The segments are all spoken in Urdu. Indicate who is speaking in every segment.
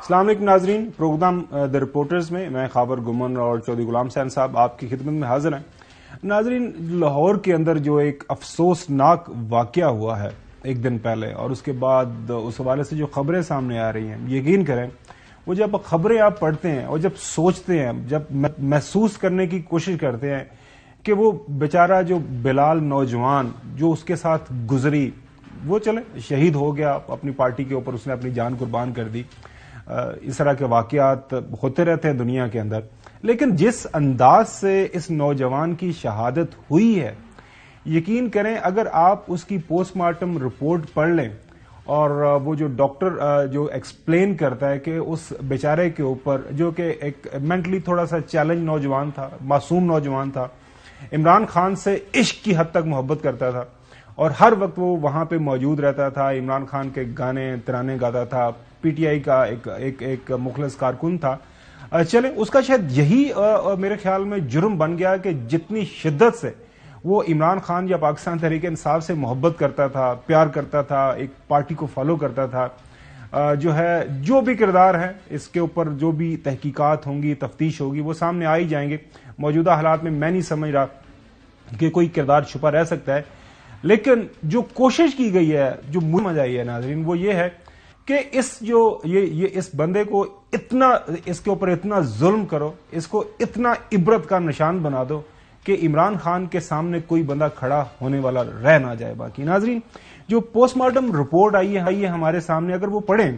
Speaker 1: السلام علیکم ناظرین، پروگرام دی رپورٹرز میں میں خابر گمن اور چودھری غلام حسین صاحب آپ کی خدمت میں حاضر ہیں۔ ناظرین، لاہور کے اندر جو ایک افسوسناک واقعہ ہوا ہے ایک دن پہلے، اور اس کے بعد اس حوالے سے جو خبریں سامنے آ رہی ہیں، یقین کریں وہ جب خبریں آپ پڑھتے ہیں اور جب سوچتے ہیں، جب محسوس کرنے کی کوشش کرتے ہیں کہ وہ بیچارہ جو بلال نوجوان جو اس کے ساتھ گزری، وہ چلے شہید ہو گیا، اپنی پارٹی کے اوپر اس نے اپنی جان قربان کر دی۔ اس طرح کے واقعات ہوتے رہتے ہیں دنیا کے اندر، لیکن جس انداز سے اس نوجوان کی شہادت ہوئی ہے، یقین کریں اگر آپ اس کی پوسٹ مارٹم رپورٹ پڑھ لیں اور وہ جو ڈاکٹر جو ایکسپلین کرتا ہے کہ اس بیچارے کے اوپر، جو کہ ایک مینٹلی تھوڑا سا چیلنج نوجوان تھا، معصوم نوجوان تھا، عمران خان سے عشق کی حد تک محبت کرتا تھا اور ہر وقت وہ وہاں پہ موجود رہتا تھا، عمران خان کے گانے ترانے گاتا تھا، پی ٹی آئی کا ایک مخلص کارکن تھا۔ چلیں اس کا شاید یہی میرے خیال میں جرم بن گیا کہ جتنی شدت سے وہ عمران خان یا پاکستان تحریک انصاف سے محبت کرتا تھا، پیار کرتا تھا، ایک پارٹی کو فالو کرتا تھا، جو بھی کردار ہے اس کے اوپر جو بھی تحقیقات ہوں گی، تفتیش ہوگی، وہ سامنے آ ہی جائیں گے۔ موجودہ حالات میں میں نہیں سمجھ رہا کہ کوئی کردار چھپا رہ سکتا ہے، لیکن جو کوشش کی گئی ہے، جو مجھ آئی ہے ناظرین، وہ یہ ہے کہ اس بندے کو اس کے اوپر اتنا ظلم کرو، اس کو اتنا عبرت کا نشان بنا دو کہ عمران خان کے سامنے کوئی بندہ کھڑا ہونے والا رہ نہ جائے۔ باقی ناظرین، جو پوسٹ مارٹم رپورٹ آئی ہے ہمارے سامنے، اگر وہ پڑھیں،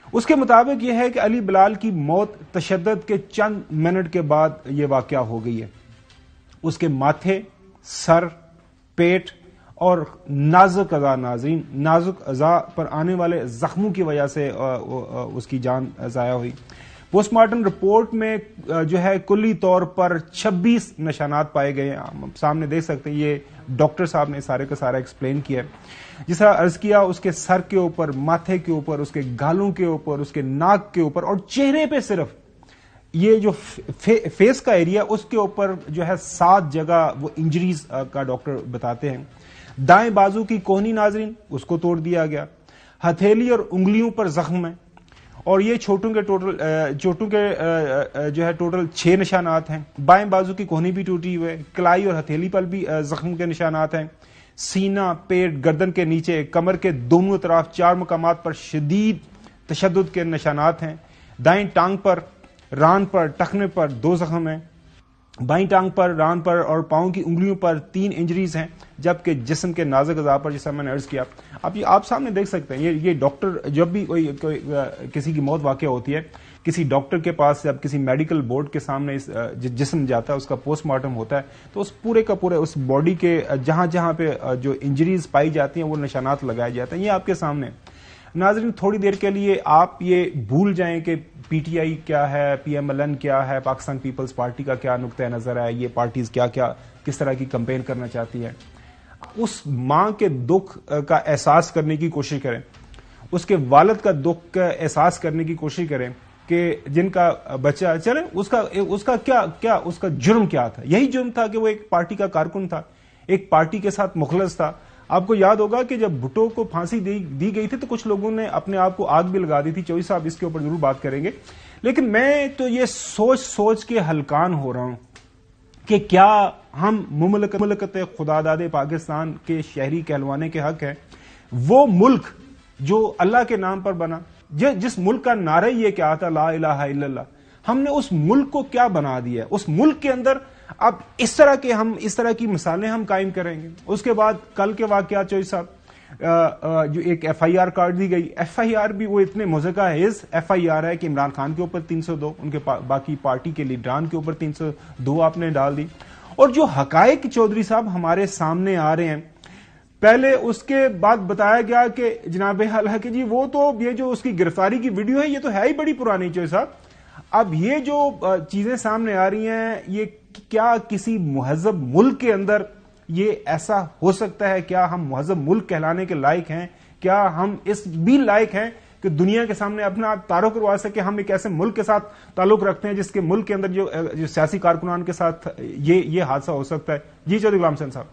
Speaker 1: اس کے مطابق یہ ہے کہ علی بلال کی موت تشدد کے چند منٹ کے بعد یہ واقعہ ہو گئی ہے۔ اس کے ماتھے، سر، پیٹ اور نازک اعضاء، ناظرین نازک اعضاء پر آنے والے زخموں کی وجہ سے اس کی جان ضائع ہوئی۔ پوسٹ مارٹم رپورٹ میں جو ہے کلی طور پر 26 نشانات پائے گئے ہیں، سامنے دیکھ سکتے ہیں، یہ ڈاکٹر صاحب نے سارے کا سارا ایکسپلین کیا ہے۔ جس طرح عرض کیا، اس کے سر کے اوپر، ماتھے کے اوپر، اس کے گالوں کے اوپر، اس کے ناک کے اوپر اور چہرے پہ صرف یہ جو فیس کا ایریا، اس کے اوپر جو ہے 7 جگہ وہ انجریز کا ڈاکٹر بتاتے ہیں۔ دائیں بازو کی کوہنی، ناظرین، اس کو توڑ دیا گیا، ہتھیلی اور انگلیوں پر زخم ہیں، اور یہ چوٹوں کے جو ہے ٹوٹل 6 نشانات ہیں۔ بائیں بازو کی کوہنی بھی ٹوٹی ہوئی ہے، کلائی اور ہتھیلی پر بھی زخم کے نشانات ہیں۔ سینہ، پیٹ، گردن کے نیچے، کمر کے دونوں طرف 4 مقامات پر شدید تشدد کے نشانات ہیں۔ دائیں ٹانگ پر، ران پر، ٹخنے پر 2 زخم ہیں۔ بائیں ٹانگ پر، ران پر اور پاؤں کی انگلیوں پر 3 انجریز ہیں، جبکہ جسم کے نازک اعضاء پر، جیسا میں نے عرض کیا، آپ سامنے دیکھ سکتے ہیں، یہ ڈاکٹر جب بھی کسی کی موت واقع ہوتی ہے، کسی ڈاکٹر کے پاس جب کسی میڈیکل بورڈ کے سامنے جسم جاتا ہے، اس کا پوسٹ مارٹم ہوتا ہے، تو اس پورے کا پورے اس باڈی کے جہاں جہاں پہ جو انجریز پائی جاتی ہیں وہ نشانات لگائے جاتے ہیں۔ یہ آپ کے سامنے ناظرین، تھوڑی دیر کے لیے آپ یہ بھول جائیں کہ پی ٹی آئی کیا ہے، پی ایم ایل این کیا ہے، پاکستان پیپلز پارٹی کا کیا نقطہ نظر ہے، یہ پارٹیز کس طرح کی کمپین کرنا چاہتی ہے۔ اس ماں کے دکھ کا احساس کرنے کی کوشش کریں، اس کے والد کا دکھ کا احساس کرنے کی کوشش کریں کہ جن کا بچہ، چلیں اس کا جرم کیا تھا؟ یہی جرم تھا کہ وہ ایک پارٹی کا کارکن تھا، ایک پارٹی کے ساتھ مخلص تھا۔ آپ کو یاد ہوگا کہ جب بھٹو کو پھانسی دی گئی تھی تو کچھ لوگوں نے اپنے آپ کو آگ بھی لگا دی تھی۔ چوہدری صاحب اس کے اوپر ضرور بات کریں گے، لیکن میں تو یہ سوچ کے ہلکان ہو رہا ہوں کہ کیا ہم مملکت خداداد پاکستان کے شہری کہلوانے کے حق ہیں؟ وہ ملک جو اللہ کے نام پر بنا، جس ملک کا نعرہ یہ کیا تھا، لا الہ الا اللہ، ہم نے اس ملک کو کیا بنا دیا ہے؟ اس ملک کے اندر اب اس طرح کی مثالیں ہم قائم کریں گے۔ اس کے بعد کل کے واقعات، چوہدری صاحب، جو ایک ایف آئی آر کاٹ دی گئی، ایف آئی آر بھی وہ اتنے مضحکہ خیز ایف آئی آر ہے کہ عمران خان کے اوپر 302، ان کے باقی پارٹی کے لیڈران کے اوپر 302 آپ نے ڈال دی، اور جو حقائق چوہدری صاحب ہمارے سامنے آ رہے ہیں، پہلے اس کے بعد بتایا گیا کہ جناب حالہ کہ جی وہ تو یہ جو اس کی گرفتاری کی ویڈیو ہے یہ تو ہے ہی بڑی پرانی، چوہدری صاحب اب یہ جو چیزیں سامنے آ رہی ہیں، یہ کیا کسی مہذب ملک کے اندر یہ ایسا ہو سکتا ہے؟ کیا ہم مہذب ملک کہلانے کے لائق ہیں؟ کیا ہم اس بھی لائق ہیں کہ دنیا کے سامنے اپنا تعارف کروا سکے ہم ایک ایسے ملک کے ساتھ تعلق رکھتے ہیں جس کے ملک کے اندر جو سیاسی کارکنان کے ساتھ یہ حادثہ ہو سکتا ہے؟ جی چودھری غلام حسین صاحب۔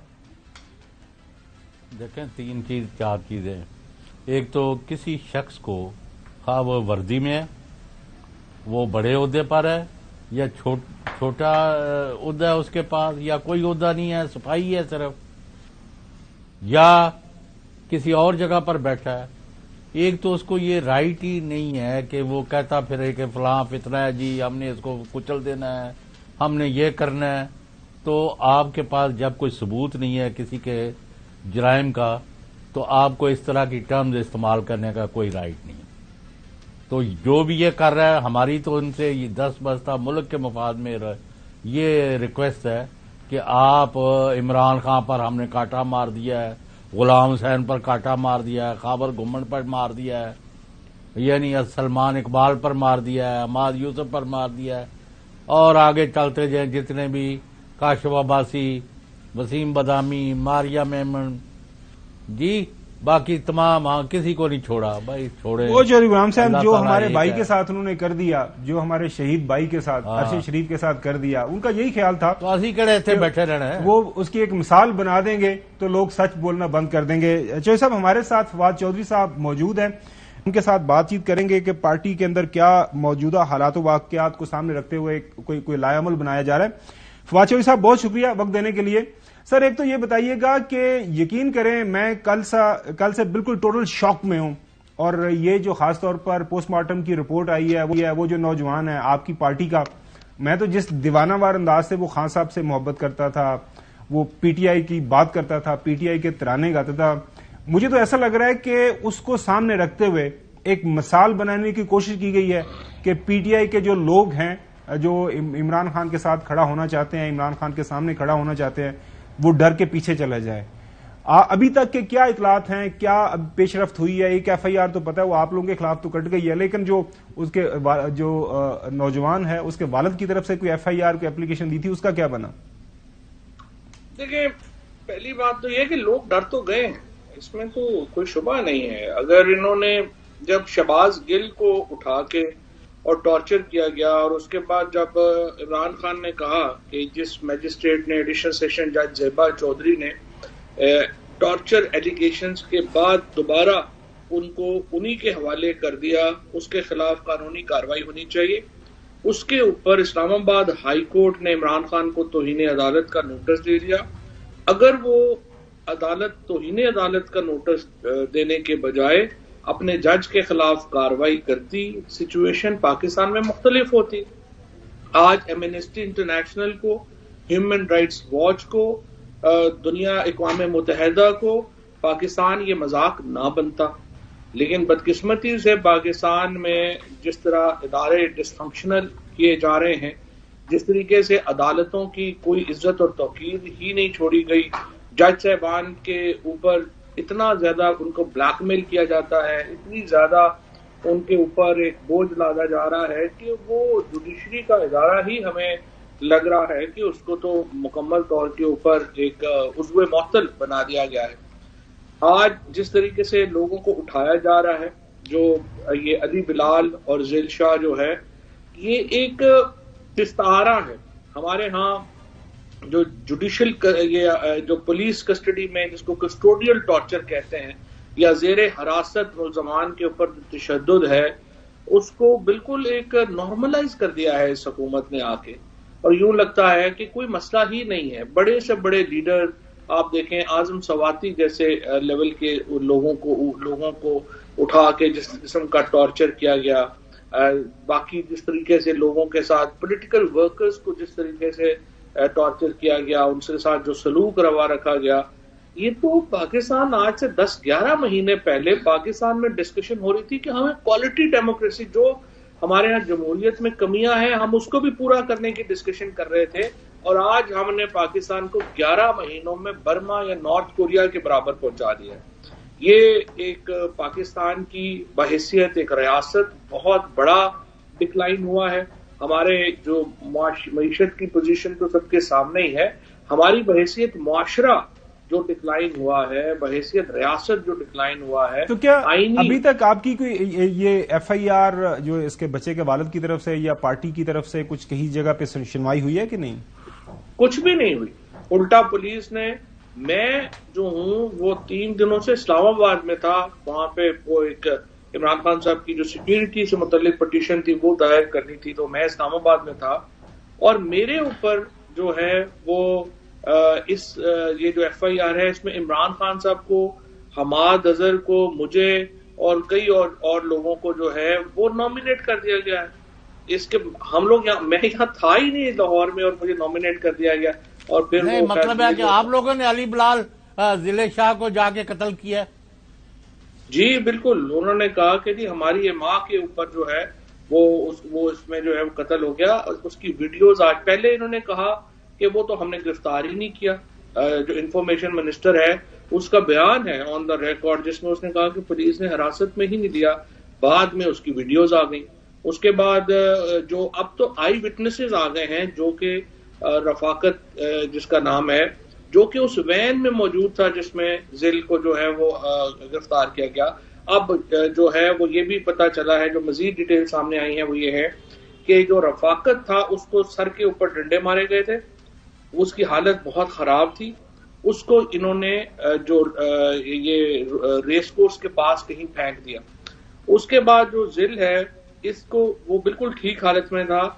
Speaker 2: دیکھیں، 4 چیزیں، ایک تو کسی شخص کو خواہ وہ وردی میں ہے وہ بڑے عہدے پر ہے یا چھوٹا عہدہ ہے اس کے پاس, یا کوئی عہدہ نہیں ہے, صفائی ہے صرف, یا کسی اور جگہ پر بیٹھا ہے. ایک تو اس کو یہ رائٹ ہی نہیں ہے کہ وہ کہتا پھرے کہ فلاں فتنہ ہے جی, ہم نے اس کو کچل دینا ہے, ہم نے یہ کرنا ہے. تو آپ کے پاس جب کوئی ثبوت نہیں ہے کسی کے جرائم کا, تو آپ کو اس طرح کی ٹرمز استعمال کرنے کا کوئی رائٹ نہیں ہے. تو جو بھی یہ کر رہا ہے, ہماری تو ان سے یہ دست بستہ ملک کے مفاد میں یہ ریکویسٹ ہے کہ آپ عمران خان پر ہم نے کاٹا مار دیا ہے, غلام حسین پر کاٹا مار دیا ہے, خاور گمن پر مار دیا ہے, یعنی سلمان اقبال پر مار دیا ہے, حماد یوسف پر مار دیا ہے, اور آگے چلتے جائیں جتنے بھی کاشف عباسی, وسیم بدامی, ماریا میمن, جی باقی تمام, کسی کو نہیں چھوڑا بھائی. چھوڑے
Speaker 1: وہ چودھری غلام صاحب جو ہمارے بھائی کے ساتھ انہوں نے کر دیا, جو ہمارے شہید بھائی کے ساتھ ارشد شریف کے ساتھ کر دیا, ان کا یہی خیال تھا
Speaker 2: تو اسی کڑے تھے بیٹھے رہنا ہے,
Speaker 1: وہ اس کی ایک مثال بنا دیں گے تو لوگ سچ بولنا بند کر دیں گے. چودھری صاحب ہمارے ساتھ فواد چودھری صاحب موجود ہیں, ان کے ساتھ بات چیت کریں گے کہ پارٹی کے اندر کیا موجودہ حالات و واقعات کو سامنے رکھتے ہوئے کوئی لائے عمل بنایا جا رہا ہے. فواد چودھری صاحب بہت شکریہ وقت دینے کے لیے. سر ایک تو یہ بتائیے گا کہ یقین کریں میں کل سے بالکل ٹوٹل شاک میں ہوں, اور یہ جو خاص طور پر پوسٹ مارٹم کی رپورٹ آئی ہے وہ جو نوجوان ہے آپ کی پارٹی کا, میں تو جس دیوانہ وار انداز سے وہ خان صاحب سے محبت کرتا تھا, وہ پی ٹی آئی کی بات کرتا تھا, پی ٹی آئی کے ترانے گاتا تھا, مجھے تو ایسا لگ رہا ہے کہ اس کو سامنے رکھتے ہوئے ایک مثال بنانے کی کوشش کی گئی ہے کہ پی ٹی آئی کے جو لوگ ہیں جو عمران خان کے ساتھ کھڑا ہونا چاہتے ہیں, عمران خان کے سامنے کھڑا ہونا چاہتے ہیں, وہ ڈر کے پیچھے چلا جائے. ابھی تک کے کیا اطلاعات ہیں, کیا پیش رفت ہوئی ہے؟ ایک ایف آئی آر تو پتہ ہے وہ آپ لوگوں کے خلاف تو کٹ گئی ہے, لیکن جو اس کے جو نوجوان ہے اس کے والد کی طرف سے کوئی ایف آئی آر کوئی اپلیکیشن دی تھی, اس کا کیا بنا؟
Speaker 3: دیکھیں پہلی بات تو یہ کہ لوگ ڈر تو گئے ہیں, اس میں تو کوئی شبہ نہیں ہے. اگر انہوں نے جب شہباز گل کو اٹھا کے اور ٹارچر کیا گیا, اور اس کے بعد جب عمران خان نے کہا کہ جس میجسٹریٹ نے ایڈیشنل سیشن جج زیبا چودھری نے ٹارچر ایلیگیشنز کے بعد دوبارہ ان کو انہی کے حوالے کر دیا, اس کے خلاف قانونی کارروائی ہونی چاہیے. اس کے اوپر اسلام آباد ہائی کورٹ نے عمران خان کو توہین عدالت کا نوٹس دے دیا. اگر وہ عدالت توہین عدالت کا نوٹس دینے کے بجائے اپنے جج کے خلاف کارروائی کرتی, سچویشن پاکستان میں مختلف ہوتی. آج ایمنسٹی انٹرنیشنل کو, ہیومن رائٹس واچ کو, دنیا اقوام متحدہ کو پاکستان یہ مذاق نہ بنتا. لیکن بدقسمتی سے پاکستان میں جس طرح ادارے ڈس فنکشنل کیے جا رہے ہیں, جس طریقے سے عدالتوں کی کوئی عزت اور توقیر ہی نہیں چھوڑی گئی, جج صاحبان کے اوپر اتنا زیادہ ان کو بلیک میل کیا جاتا ہے, اتنی زیادہ ان کے اوپر ایک بوجھ لادا جا رہا ہے کہ وہ جوڈیشری کا ادارہ ہی ہمیں لگ رہا ہے کہ اس کو تو مکمل طور کے اوپر ایک عضو معطل بنا دیا گیا ہے. آج جس طریقے سے لوگوں کو اٹھایا جا رہا ہے, جو یہ علی بلال اور ذیل شاہ جو ہے, یہ ایک استعارہ ہے. ہمارے ہاں جو جوڈیشل جو پولیس کسٹڈی میں جس کو کسٹوڈیل ٹارچر کہتے ہیں, یا زیر حراست ملزمان کے اوپر تشدد ہے, اس کو بالکل ایک نارملائز کر دیا ہے اس حکومت نے آ کے, اور یوں لگتا ہے کہ کوئی مسئلہ ہی نہیں ہے. بڑے سے بڑے لیڈر آپ دیکھیں, اعظم سواتی جیسے لیول کے لوگوں کو اٹھا کے جس قسم کا ٹارچر کیا گیا, باقی جس طریقے سے لوگوں کے ساتھ پولیٹیکل ورکرز کو جس طریقے سے ٹارچر کیا گیا, ان کے ساتھ جو سلوک روا رکھا گیا, یہ تو پاکستان آج سے 10-11 مہینے پہلے پاکستان میں ڈسکشن ہو رہی تھی کہ ہمیں کوالٹی ڈیموکریسی, جو ہمارے ہاں جمہوریت میں کمیاں ہیں, ہم اس کو بھی پورا کرنے کی ڈسکشن کر رہے تھے, اور آج ہم نے پاکستان کو 11 مہینوں میں برما یا نارتھ کوریا کے برابر پہنچا دیا. یہ ایک پاکستان کی بحیثیت ایک ریاست بہت بڑا ڈکلائن ہوا ہے. ہمارے جو معیشت کی پوزیشن تو سب کے سامنے ہی ہے, ہماری بحیثیت معاشرہ جو ڈکلائن ہوا ہے, بحیثیت ریاست جو ڈکلائن ہوا ہے.
Speaker 1: تو کیا ابھی تک آپ کی کوئی یہ ایف آئی آر جو اس کے بچے کے والد کی طرف سے یا پارٹی کی طرف سے کچھ کہیں جگہ پہ سنوائی ہوئی ہے کہ نہیں؟
Speaker 3: کچھ بھی نہیں ہوئی. الٹا پولیس نے, میں جو ہوں وہ 3 دنوں سے اسلام آباد میں تھا, وہاں پہ وہ ایک عمران خان صاحب کی جو سیکیورٹی سے متعلق پٹیشن تھی وہ دائر کرنی تھی، تو میں اسلام آباد میں تھا، اور میرے اوپر جو ہے وہ یہ جو ایف آئی آر ہے اس میں عمران خان صاحب کو، حماد اظہر کو، مجھے اور کئی اور لوگوں کو جو ہے وہ نامینیٹ کر دیا گیا ہے. اس کے ہم لوگ میں یہاں تھا ہی نہیں لاہور میں، اور مجھے نامینیٹ کر دیا گیا. اور پھر
Speaker 2: نہیں مطلب ہے کہ آپ لوگوں نے علی بلال ضلع شاہ کو جا کے قتل کیا؟
Speaker 3: جی بالکل، انہوں نے کہا کہ جی ہماری یہ ماں کے اوپر جو ہے وہ اس میں جو ہے وہ قتل ہو گیا. اس کی ویڈیوز آج، پہلے انہوں نے کہا کہ وہ تو ہم نے گرفتار ہی نہیں کیا. جو انفارمیشن منسٹر ہے اس کا بیان ہے آن دا ریکارڈ، جس میں اس نے کہا کہ پولیس نے حراست میں ہی نہیں لیا. بعد میں اس کی ویڈیوز آ گئیں. اس کے بعد جو اب تو آئی وٹنسز آ گئے ہیں، جو کہ رفاقت جس کا نام ہے، جو کہ اس وین میں موجود تھا جس میں ذل کو جو ہے وہ گرفتار کیا گیا. اب جو ہے وہ یہ بھی پتا چلا ہے، جو مزید ڈیٹیل سامنے آئی ہیں وہ یہ ہے کہ جو رفاقت تھا اس کو سر کے اوپر ڈنڈے مارے گئے تھے، اس کی حالت بہت خراب تھی. اس کو انہوں نے جو یہ ریس کورس کے پاس کہیں پھینک دیا. اس کے بعد جو ذل ہے اس کو وہ بالکل ٹھیک حالت میں تھا،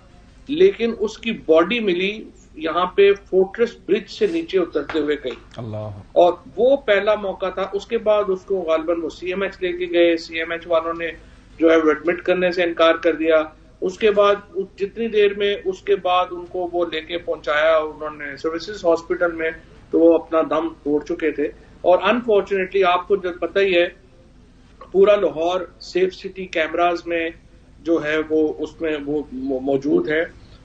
Speaker 3: لیکن اس کی باڈی ملی یہاں پہ فورٹریس برج سے نیچے اترتے ہوئے کہیں.
Speaker 1: اللہ. اور
Speaker 3: وہ پہلا موقع تھا. اس کے بعد اس کو غالباً وہ سی ایم ایچ لے کے گئے، سی ایم ایچ والوں نے جو ہے وہ ایڈمٹ کرنے سے انکار کر دیا. اس کے بعد جتنی دیر میں اس کے بعد ان کو وہ لے کے پہنچایا انہوں نے سروسز ہاسپٹل میں، تو وہ اپنا دم توڑ چکے تھے. اور انفارچونیٹلی آپ کو جب پتہ ہی ہے پورا لاہور سیف سٹی کیمراز میں جو ہے وہ اس میں وہ موجود ہے.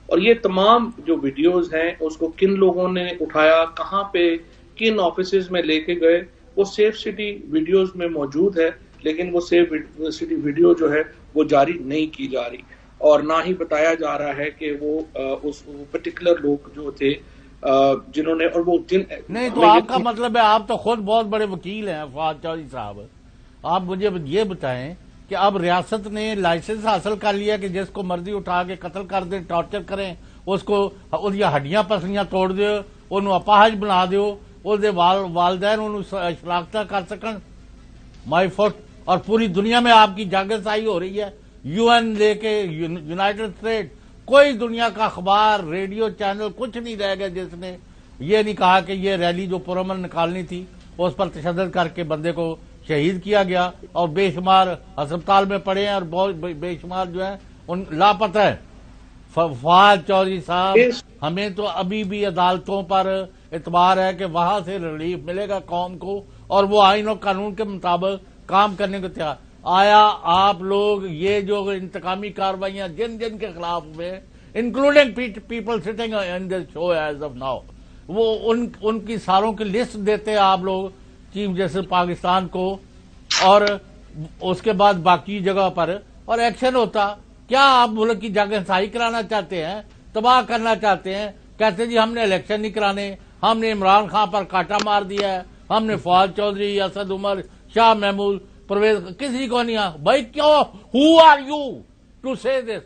Speaker 3: اور یہ تمام جو ویڈیوز ہیں اس کو کن لوگوں نے اٹھایا، کہاں پہ، کن آفیسز میں لے کے گئے، وہ سیف سٹی ویڈیوز میں موجود ہے. لیکن وہ سیف سٹی ویڈیو جو ہے وہ جاری نہیں کی جا رہی، اور نہ ہی بتایا جا رہا ہے کہ وہ اس پرٹیکولر لوگ جو تھے جنہوں نے، اور وہ جن
Speaker 2: نہیں. تو آپ کا مطلب ہے آپ تو خود بہت بڑے وکیل ہیں فواد چودھری صاحب، آپ مجھے یہ بتائیں کہ اب ریاست نے لائسنس حاصل کر لیا کہ جس کو مرضی اٹھا کے قتل کر دیں، ٹارچر کریں، اس کو اس ہڈیاں پسلیاں توڑ دیو، انہوں اپاہج بنا دیو، اس دے والدین انہوں شناختہ کر سکن. مائی فٹ. اور پوری دنیا میں آپ کی جاگرسائی ہو رہی ہے، یو این لے کے یونائٹڈ اسٹیٹ، کوئی دنیا کا اخبار، ریڈیو چینل کچھ نہیں رہ گیا جس نے یہ نہیں کہا کہ یہ ریلی جو پرامن نکالنی تھی اس پر تشدد کر کے بندے کو شہید کیا گیا، اور بے شمار ہسپتال میں پڑے ہیں، اور بہت بے شمار جو ہیں ان لاپتہ ہیں. فواد چودھری صاحب، ہمیں تو ابھی بھی عدالتوں پر اعتبار ہے کہ وہاں سے ریلیف ملے گا قوم کو، اور وہ آئین اور قانون کے مطابق کام کرنے کو تیار. آیا آپ لوگ یہ جو انتقامی کارروائیاں جن جن کے خلاف ہوئے، including people sitting in this show as of now, وہ ان کی ساروں کی لسٹ دیتے آپ لوگ چیف جسٹس پاکستان کو، اور اس کے بعد باقی جگہ پر اور ایکشن ہوتا؟ کیا آپ ملک کی جاگرسائی کرانا چاہتے ہیں، تباہ کرنا چاہتے ہیں؟ کہتے جی ہم نے الیکشن نہیں کرانے، ہم نے عمران خان پر کاٹا مار دیا ہے، ہم نے فواد چودھری، اسد عمر، شاہ محمود، پرویز، کسی کو نہیں. بھائی کیوں؟ Who are you to say this?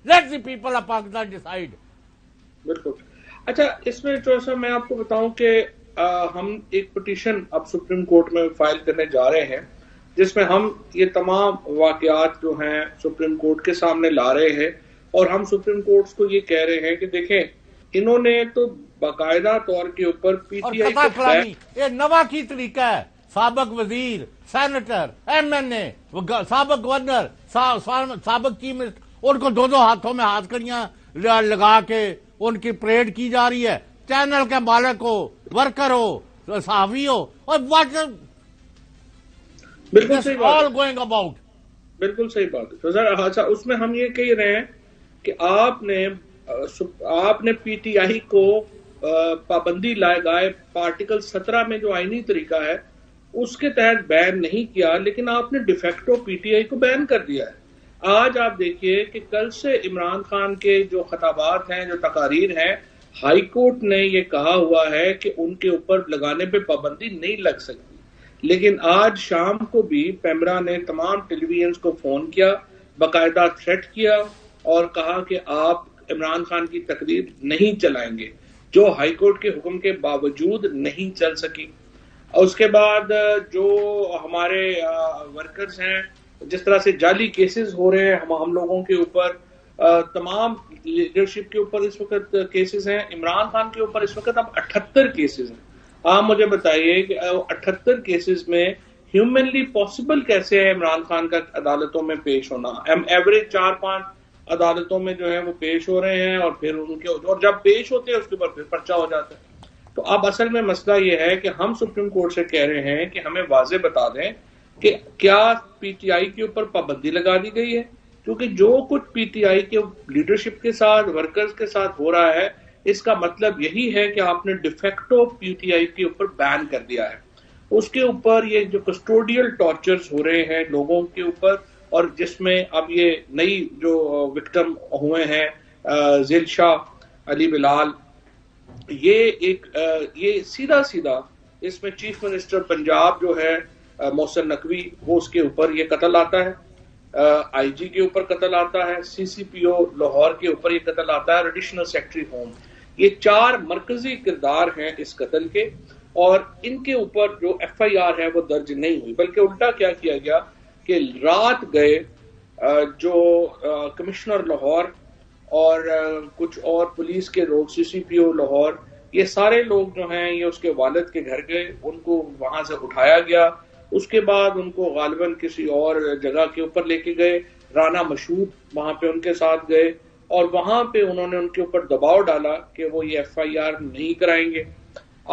Speaker 2: Let the people of Pakistan decide.
Speaker 3: بالکل. اچھا، اس میں جو سا میں آپ کو بتاؤں کہ ہم ایک پٹیشن اب سپریم کورٹ میں فائل کرنے جا رہے ہیں، جس میں ہم یہ تمام واقعات جو ہیں سپریم کورٹ کے سامنے لا رہے ہیں، اور ہم سپریم کورٹ کو یہ کہہ رہے ہیں کہ دیکھیں انہوں نے تو باقاعدہ طور کے اوپر پی ٹی آئی کو،
Speaker 2: یہ نوا کی طریقہ ہے، سابق وزیر، سینیٹر، ایم این اے، سابق گورنر، سابق چیف منسٹر، ان کو دو ہاتھوں میں ہاتھ کڑیاں لگا کے ان کی پریڈ کی جا رہی ہے. چینل کے مالک ہو، ورکر ہو، صحافی ہو، اور واٹ
Speaker 3: بالکل صحیح بات
Speaker 2: آل گوئنگ اباؤٹ.
Speaker 3: بالکل صحیح بات ہے. اچھا، اس میں ہم یہ کہہ رہے ہیں کہ آپ نے پی ٹی آئی کو پابندی لگائے، آرٹیکل 17 میں جو آئینی طریقہ ہے اس کے تحت بین نہیں کیا، لیکن آپ نے ڈیفیکٹو پی ٹی آئی کو بین کر دیا ہے. آج آپ دیکھیے کہ کل سے عمران خان کے جو خطابات ہیں، جو تقاریر ہیں، ہائی کورٹ نے یہ کہا ہوا ہے کہ ان کے اوپر لگانے پہ پابندی نہیں لگ سکتی. لیکن آج شام کو بھی پیمرا نے تمام ٹیلی ویژنز کو فون کیا، باقاعدہ تھریٹ کیا، اور کہا کہ آپ عمران خان کی تقریر نہیں چلائیں گے، جو ہائی کورٹ کے حکم کے باوجود نہیں چل سکی. اور اس کے بعد جو ہمارے ورکرز ہیں جس طرح سے جعلی کیسز ہو رہے ہیں ہم لوگوں کے اوپر، تمام لیڈرشپ کے اوپر اس وقت کیسز ہیں، عمران خان کے اوپر اس وقت اب 78 کیسز ہیں. آپ مجھے بتائیے کہ 78 کیسز میں ہیومنلی پاسبل کیسے ہے عمران خان کا عدالتوں میں پیش ہونا؟ ایوریج 4-5 عدالتوں میں جو ہے وہ پیش ہو رہے ہیں، اور پھر ان کے اور جب پیش ہوتے ہیں اس کے اوپر پھر پرچہ ہو جاتا ہے. تو اب اصل میں مسئلہ یہ ہے کہ ہم سپریم کورٹ سے کہہ رہے ہیں کہ ہمیں واضح بتا دیں کہ کیا پی ٹی آئی کے اوپر پابندی لگا دی گئی ہے، کیونکہ جو کچھ پی ٹی آئی کے لیڈرشپ کے ساتھ، ورکرز کے ساتھ ہو رہا ہے، اس کا مطلب یہی ہے کہ آپ نے ڈیفیکٹو پی ٹی آئی کے اوپر بین کر دیا ہے. اس کے اوپر یہ جو کسٹوڈیل ٹارچرز ہو رہے ہیں لوگوں کے اوپر، اور جس میں اب یہ نئی جو وکٹم ہوئے ہیں ذیل شاہ، علی بلال، یہ سیدھا اس میں چیف منسٹر پنجاب جو ہے محسن نقوی، وہ اس کے اوپر یہ قتل آتا ہے، آئی جی کے اوپر قتل آتا ہے، سی سی پی او لاہور کے اوپر یہ قتل آتا ہے، ایڈیشنل سیکرٹری ہوم. یہ 4 مرکزی کردار ہیں اس قتل کے، اور ان کے اوپر جو ایف آئی آر ہے وہ درج نہیں ہوئی، بلکہ الٹا کیا کیا گیا کہ رات گئے جو کمشنر لاہور اور کچھ اور پولیس کے لوگ، سی سی پی او لاہور، یہ سارے لوگ جو ہیں یہ اس کے والد کے گھر گئے، ان کو وہاں سے اٹھایا گیا. اس کے بعد ان کو غالباً کسی اور جگہ کے اوپر لے کے گئے، رانا مشہود وہاں پہ ان کے ساتھ گئے، اور وہاں پہ انہوں نے ان کے اوپر دباؤ ڈالا کہ وہ یہ ایف آئی آر نہیں کرائیں گے.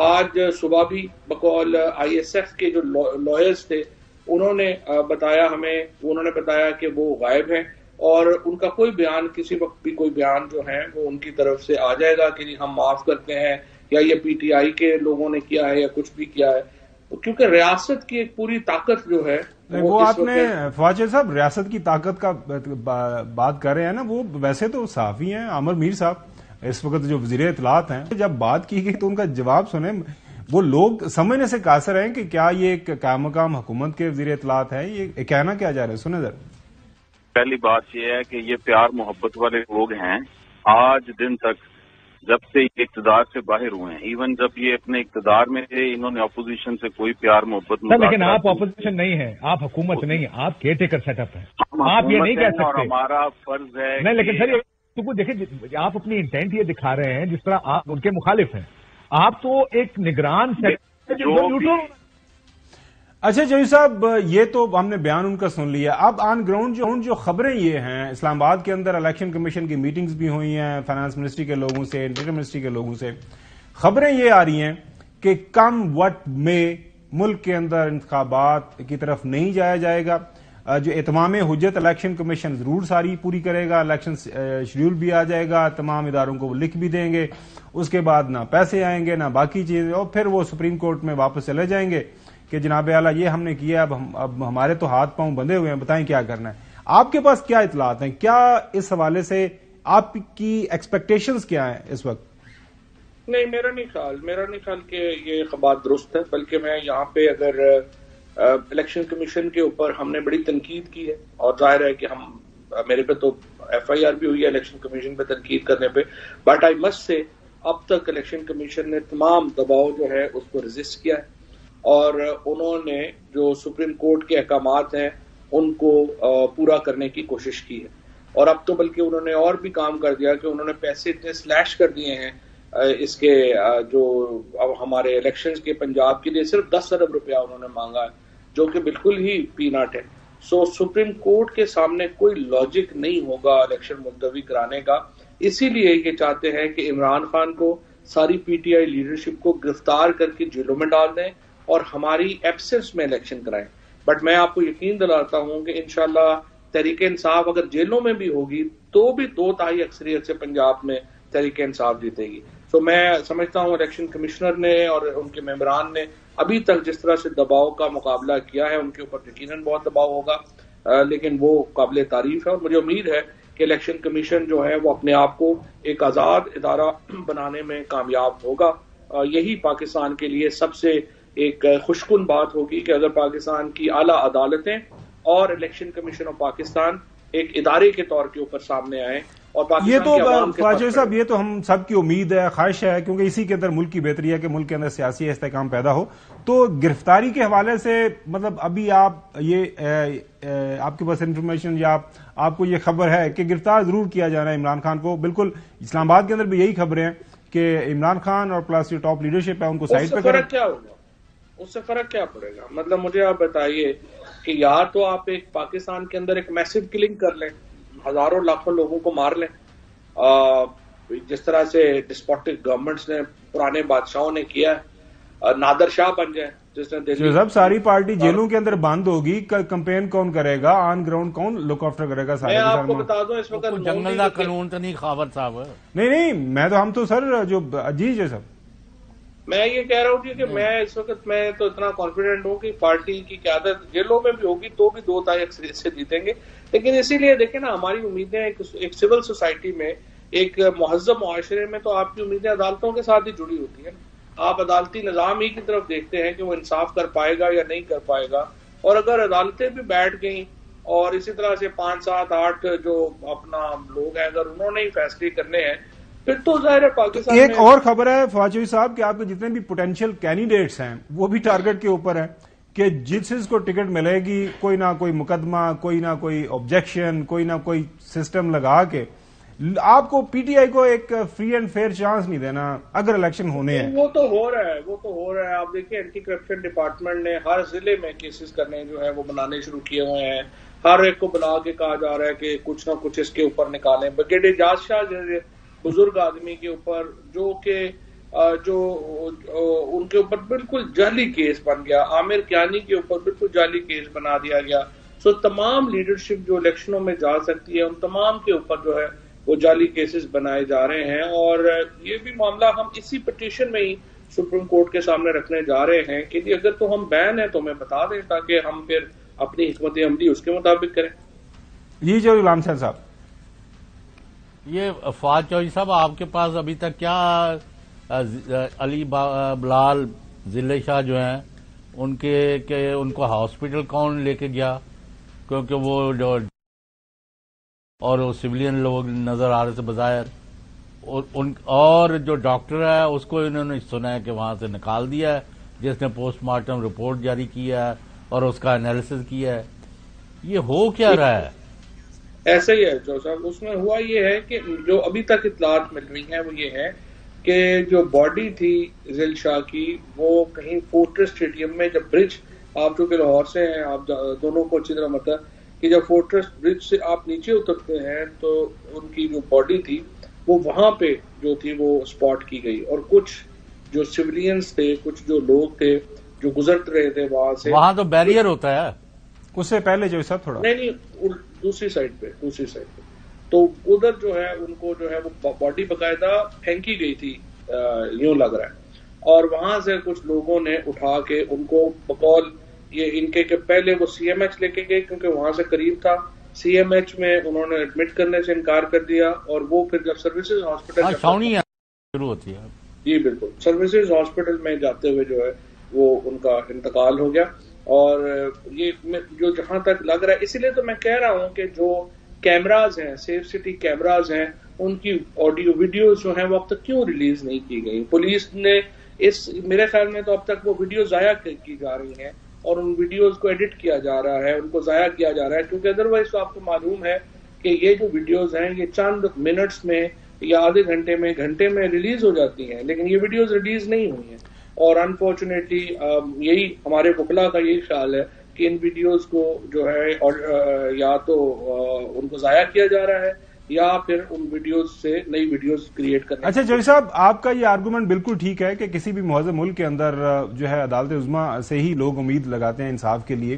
Speaker 3: آج صبح بھی بقول آئی ایس ایف کے جو لائرز تھے انہوں نے بتایا ہمیں، انہوں نے بتایا کہ وہ غائب ہیں، اور ان کا کوئی بیان، کسی وقت بھی کوئی بیان جو ہے وہ ان کی طرف سے آ جائے گا کہ ہم معاف کرتے ہیں، یا یہ پی ٹی آئی کے لوگوں نے کیا ہے یا کچھ بھی کیا ہے. کیونکہ ریاست کی ایک پوری طاقت جو ہے
Speaker 1: وہ آپ نے فواز صاحب ریاست کی طاقت کا بات کر رہے ہیں نا، وہ ویسے تو صحافی ہیں عامر میر صاحب اس وقت جو وزیر اطلاعات ہیں، جب بات کی گئی تو ان کا جواب سنیں. وہ لوگ سمجھنے سے قاصر ہیں کہ کیا یہ ایک قائم مقام حکومت کے وزیر اطلاعات ہیں، یہ کہنا کیا جا رہا ہے، سنیں ذرا.
Speaker 4: پہلی بات یہ ہے کہ یہ پیار محبت والے لوگ ہیں. آج دن تک جب سے یہ اقتدار سے باہر ہوئے ہیں، ایون جب یہ اپنے اقتدار میں تھے، انہوں نے اپوزیشن سے کوئی پیار محبت نہیں.
Speaker 5: لیکن آپ اپوزیشن نہیں ہیں، آپ حکومت نہیں ہیں، آپ کیئر ٹیکر سیٹ اپ ہیں، آپ یہ نہیں کہہ سکتے.
Speaker 4: اور ہمارا فرض ہے
Speaker 5: نہیں، لیکن سر تو دیکھیں آپ اپنی انٹینٹ یہ دکھا رہے ہیں جس طرح آپ ان کے مخالف ہیں. آپ تو ایک نگران
Speaker 1: اچھا جوئی صاحب، یہ تو ہم نے بیان ان کا سن لیا. اب آن گراؤنڈ جو خبریں یہ ہیں، اسلام آباد کے اندر الیکشن کمیشن کی میٹنگز بھی ہوئی ہیں، فائنانس منسٹری کے لوگوں سے، انٹیریئر منسٹری کے لوگوں سے. خبریں یہ آ رہی ہیں کہ کم وقت میں ملک کے اندر انتخابات کی طرف نہیں جایا جائے گا. جو اتمام حجت الیکشن کمیشن ضرور ساری پوری کرے گا، الیکشن شیڈول بھی آ جائے گا، تمام اداروں کو وہ لکھ بھی دیں گے. اس کے بعد نہ پیسے آئیں گے نہ باقی چیزیں، اور پھر وہ سپریم کورٹ میں واپس چلے جائیں گے کہ جناب اعلیٰ یہ ہم نے کیا، اب ہمارے تو ہاتھ پاؤں بندھے ہوئے ہیں، بتائیں کیا کرنا ہے. آپ کے پاس کیا اطلاعات ہیں؟ کیا اس حوالے سے آپ کی ایکسپیکٹیشنز کیا ہیں اس وقت؟
Speaker 3: نہیں، میرا نہیں خیال کہ یہ بات درست ہے، بلکہ میں یہاں پہ اگر الیکشن کمیشن کے اوپر ہم نے بڑی تنقید کی ہے، اور ظاہر ہے کہ میرے پہ تو ایف آئی آر بھی ہوئی ہے الیکشن کمیشن پہ تنقید کرنے پہ، بٹ آئی مسٹ سے اب تک الیکشن کمیشن نے تمام دباؤ جو ہے اس کو ریزسٹ کیا ہے، اور انہوں نے جو سپریم کورٹ کے احکامات ہیں ان کو پورا کرنے کی کوشش کی ہے. اور اب تو بلکہ انہوں نے اور بھی کام کر دیا کہ انہوں نے پیسے اتنے سلیش کر دیے ہیں اس کے جو اب ہمارے الیکشنز کے پنجاب کے لیے صرف 10 ارب روپیہ انہوں نے مانگا ہے، جو کہ بالکل ہی پی نٹ ہے. سو سپریم کورٹ کے سامنے کوئی لاجک نہیں ہوگا الیکشن ملتوی کرانے کا. اسی لیے یہ چاہتے ہیں کہ عمران خان کو، ساری پی ٹی آئی لیڈرشپ کو گرفتار کر کے جیلوں میں ڈال دیں اور ہماری ایبسنس میں الیکشن کرائیں. بٹ میں آپ کو یقین دلاتا ہوں کہ انشاءاللہ تحریک انصاف اگر جیلوں میں بھی ہوگی تو بھی 2/3 اکثریت سے پنجاب میں تحریک انصاف جیتے گی. تو میں سمجھتا ہوں الیکشن کمشنر نے اور ان کے ممبران نے ابھی تک جس طرح سے دباؤ کا مقابلہ کیا ہے، ان کے اوپر یقیناً بہت دباؤ ہوگا، لیکن وہ قابل تعریف ہے. اور مجھے امید ہے کہ الیکشن کمیشن جو ہے وہ اپنے آپ کو ایک آزاد ادارہ بنانے میں کامیاب ہوگا. یہی پاکستان کے لیے سب سے ایک خوشکن بات ہوگی کہ اگر پاکستان کی اعلیٰ عدالتیں اور الیکشن کمیشن آف پاکستان ایک ادارے کے طور کے اوپر سامنے آئیں اور
Speaker 1: یہ
Speaker 3: پاکستان
Speaker 1: تو
Speaker 3: کی عوام کے
Speaker 1: فواز
Speaker 3: ساتھ
Speaker 1: صاحب یہ تو ہم سب کی امید ہے، خواہش ہے، کیونکہ اسی کے اندر ملک کی بہتری ہے کہ ملک کے اندر سیاسی استحکام پیدا ہو. تو گرفتاری کے حوالے سے مطلب ابھی آپ یہ آپ کے پاس انفارمیشن یا آپ کو یہ خبر ہے کہ گرفتار ضرور کیا جا رہا ہے عمران خان کو؟ بالکل اسلام آباد کے اندر بھی یہی خبریں ہیں کہ عمران خان اور پلس جو ٹاپ لیڈرشپ ہے ان کو سائڈ پہ کریں.
Speaker 3: فرق کیا ہوگا؟ اس سے فرق کیا پڑے گا؟ مطلب مجھے آپ بتائیے کہ یا تو آپ ایک پاکستان کے اندر ایک میسو کلنگ کر لیں، ہزاروں لاکھوں لوگوں کو مار لیں، جس طرح سے ڈسپوٹک گورنمنٹس نے پرانے بادشاہوں نے کیا ہے، نادر شاہ بن جائے جس نے دہلی.
Speaker 1: جب ساری پارٹی جیلوں کے اندر بند ہوگی، کمپین کون کرے گا؟ آن گراؤنڈ کون لک آفٹر کرے گا؟
Speaker 3: میں آپ کو بتا دوں اس وقت
Speaker 2: جنگل کا قانون تو نہیں خاور صاحب.
Speaker 1: نہیں میں تو ہم تو سر جو جی صاحب
Speaker 3: میں یہ کہہ رہا ہوں کہ میں اس وقت میں تو اتنا کانفیڈنٹ ہوں کہ پارٹی کی قیادت جیلوں میں بھی ہوگی تو بھی 2 تاریخ سے جیتیں گے. لیکن اسی لیے دیکھیں نا، ہماری امیدیں ایک سول سوسائٹی میں، ایک مہذب معاشرے میں تو آپ کی امیدیں عدالتوں کے ساتھ ہی جڑی ہوتی ہیں. آپ عدالتی نظام ہی کی طرف دیکھتے ہیں کہ وہ انصاف کر پائے گا یا نہیں کر پائے گا. اور اگر عدالتیں بھی بیٹھ گئیں اور اسی طرح سے 5, 7, 8 جو اپنا لوگ ہیں اگر انہوں نے ہی فیصلے کرنے ہیں پھر تو ظاہر ہے پاکستان.
Speaker 1: ایک اور خبر ہے فواز چودھری صاحب کہ آپ کے جتنے بھی پوٹینشیل کینڈیڈیٹس ہیں وہ بھی ٹارگٹ کے اوپر ہیں کہ جس کو ٹکٹ ملے گی کوئی نہ کوئی مقدمہ، کوئی نہ کوئی آبجیکشن، کوئی نہ کوئی سسٹم لگا کے آپ کو پی ٹی آئی کو ایک فری اینڈ فیئر چانس نہیں دینا اگر الیکشن ہونے ہیں.
Speaker 3: وہ تو ہو رہا ہے. آپ دیکھیں اینٹی کرپشن ڈپارٹمنٹ نے ہر ضلع میں کیسز کرنے جو ہے وہ بنانے شروع کیے ہوئے ہیں. ہر ایک کو بلا کے کہا جا رہا ہے کہ کچھ نہ کچھ اس کے اوپر نکالیں. بریگیڈیئر اعجاز شاہ جیسے بزرگ آدمی کے اوپر جو ان کے اوپر بالکل جعلی کیس بن گیا، عامر کیانی کے اوپر بالکل جعلی کیس بنا دیا گیا. سو تمام لیڈرشپ جو الیکشنوں میں جا سکتی ہے ان تمام کے اوپر جو ہے وہ جعلی کیسز بنائے جا رہے ہیں. اور یہ بھی معاملہ ہم اسی پٹیشن میں ہی سپریم کورٹ کے سامنے رکھنے جا رہے ہیں کہ اگر تو ہم بین ہیں تو ہمیں بتا دیں تاکہ ہم پھر اپنی حکمت عملی اس کے مطابق کریں.
Speaker 1: جی جو غلام حسین صاحب،
Speaker 2: یہ فواز چودھری صاحب آپ کے پاس ابھی تک کیا علی بلال ضلع شاہ جو ہیں ان کو ہاسپٹل کون لے کے گیا؟ کیونکہ وہ جو اور وہ سویلین لوگ نظر آ رہے تھے بظاہر، اور جو ڈاکٹر ہے اس کو انہوں نے سنا ہے کہ وہاں سے نکال دیا ہے، جس نے پوسٹ مارٹم رپورٹ جاری کیا ہے اور اس کا انالیسس کیا ہے. یہ ہو کیا رہا ہے؟
Speaker 3: ایسا ہی ہے جو صاحب، اس میں ہوا یہ ہے کہ جو ابھی تک اطلاعات مل رہی ہیں وہ یہ ہے کہ جو باڈی تھی ذیل شاہ کی وہ کہیں فورٹریس اسٹیڈیم میں، جب برج، آپ چونکہ لاہور سے ہیں آپ دونوں کو اچھی طرح پتہ ہے کہ جب فورٹریس برج سے آپ نیچے اترتے ہیں تو ان کی جو باڈی تھی وہ وہاں پہ جو تھی وہ اسپاٹ کی گئی. اور کچھ جو سویلینز تھے، کچھ جو لوگ تھے جو گزر رہے تھے وہاں سے،
Speaker 2: وہاں تو بیریئر ہوتا ہے
Speaker 1: اس سے پہلے جو سب تھوڑا
Speaker 3: نہیں دوسری سائڈ پہ تو ادھر جو ہے ان کو جو ہے وہ باڈی باقاعدہ پھینکی گئی تھی یوں لگ رہا ہے. اور وہاں سے کچھ لوگوں نے اٹھا کے ان کو بقول یہ ان کے کہ پہلے وہ سی ایم ایچ لے کے گئے کیونکہ وہاں سے قریب تھا. سی ایم ایچ میں انہوں نے ایڈمٹ کرنے سے انکار کر دیا اور وہ پھر جب سروسز ہاسپٹل
Speaker 2: شروع ہوتی ہے،
Speaker 3: جی بالکل، سروسز ہاسپٹل میں جاتے ہوئے جو ہے وہ ان کا انتقال ہو گیا. اور یہ جو جہاں تک لگ رہا ہے، اسی لیے تو میں کہہ رہا ہوں کہ جو کیمراز ہیں، سیف سٹی کیمراز ہیں، ان کی آڈیو ویڈیوز جو ہیں وہ اب تک کیوں ریلیز نہیں کی گئی؟ پولیس نے میرے خیال میں تو اب تک وہ ویڈیو ضائع کی جا رہی ہیں اور ان ویڈیوز کو ایڈٹ کیا جا رہا ہے، ان کو ضائع کیا جا رہا ہے، کیونکہ ادروائز تو آپ کو معلوم ہے کہ یہ جو ویڈیوز ہیں یہ چند منٹس میں یا آدھے گھنٹے میں ریلیز ہو جاتی ہیں، لیکن یہ ویڈیوز ریلیز نہیں ہوئی ہیں. اور انفارچونیٹلی یہی ہمارے وکلا کا یہی خیال ہے کہ ان ویڈیوز کو جو ہے یا تو ان کو ضائع کیا جا رہا ہے یا پھر ان ویڈیوز سے نئی ویڈیوز کریٹ کرنا.
Speaker 1: اچھا جوئی صاحب، آپ کا یہ آرگومنٹ بالکل ٹھیک ہے کہ کسی بھی مہذب ملک کے اندر جو ہے عدالت عظمیٰ سے ہی لوگ امید لگاتے ہیں انصاف کے لیے،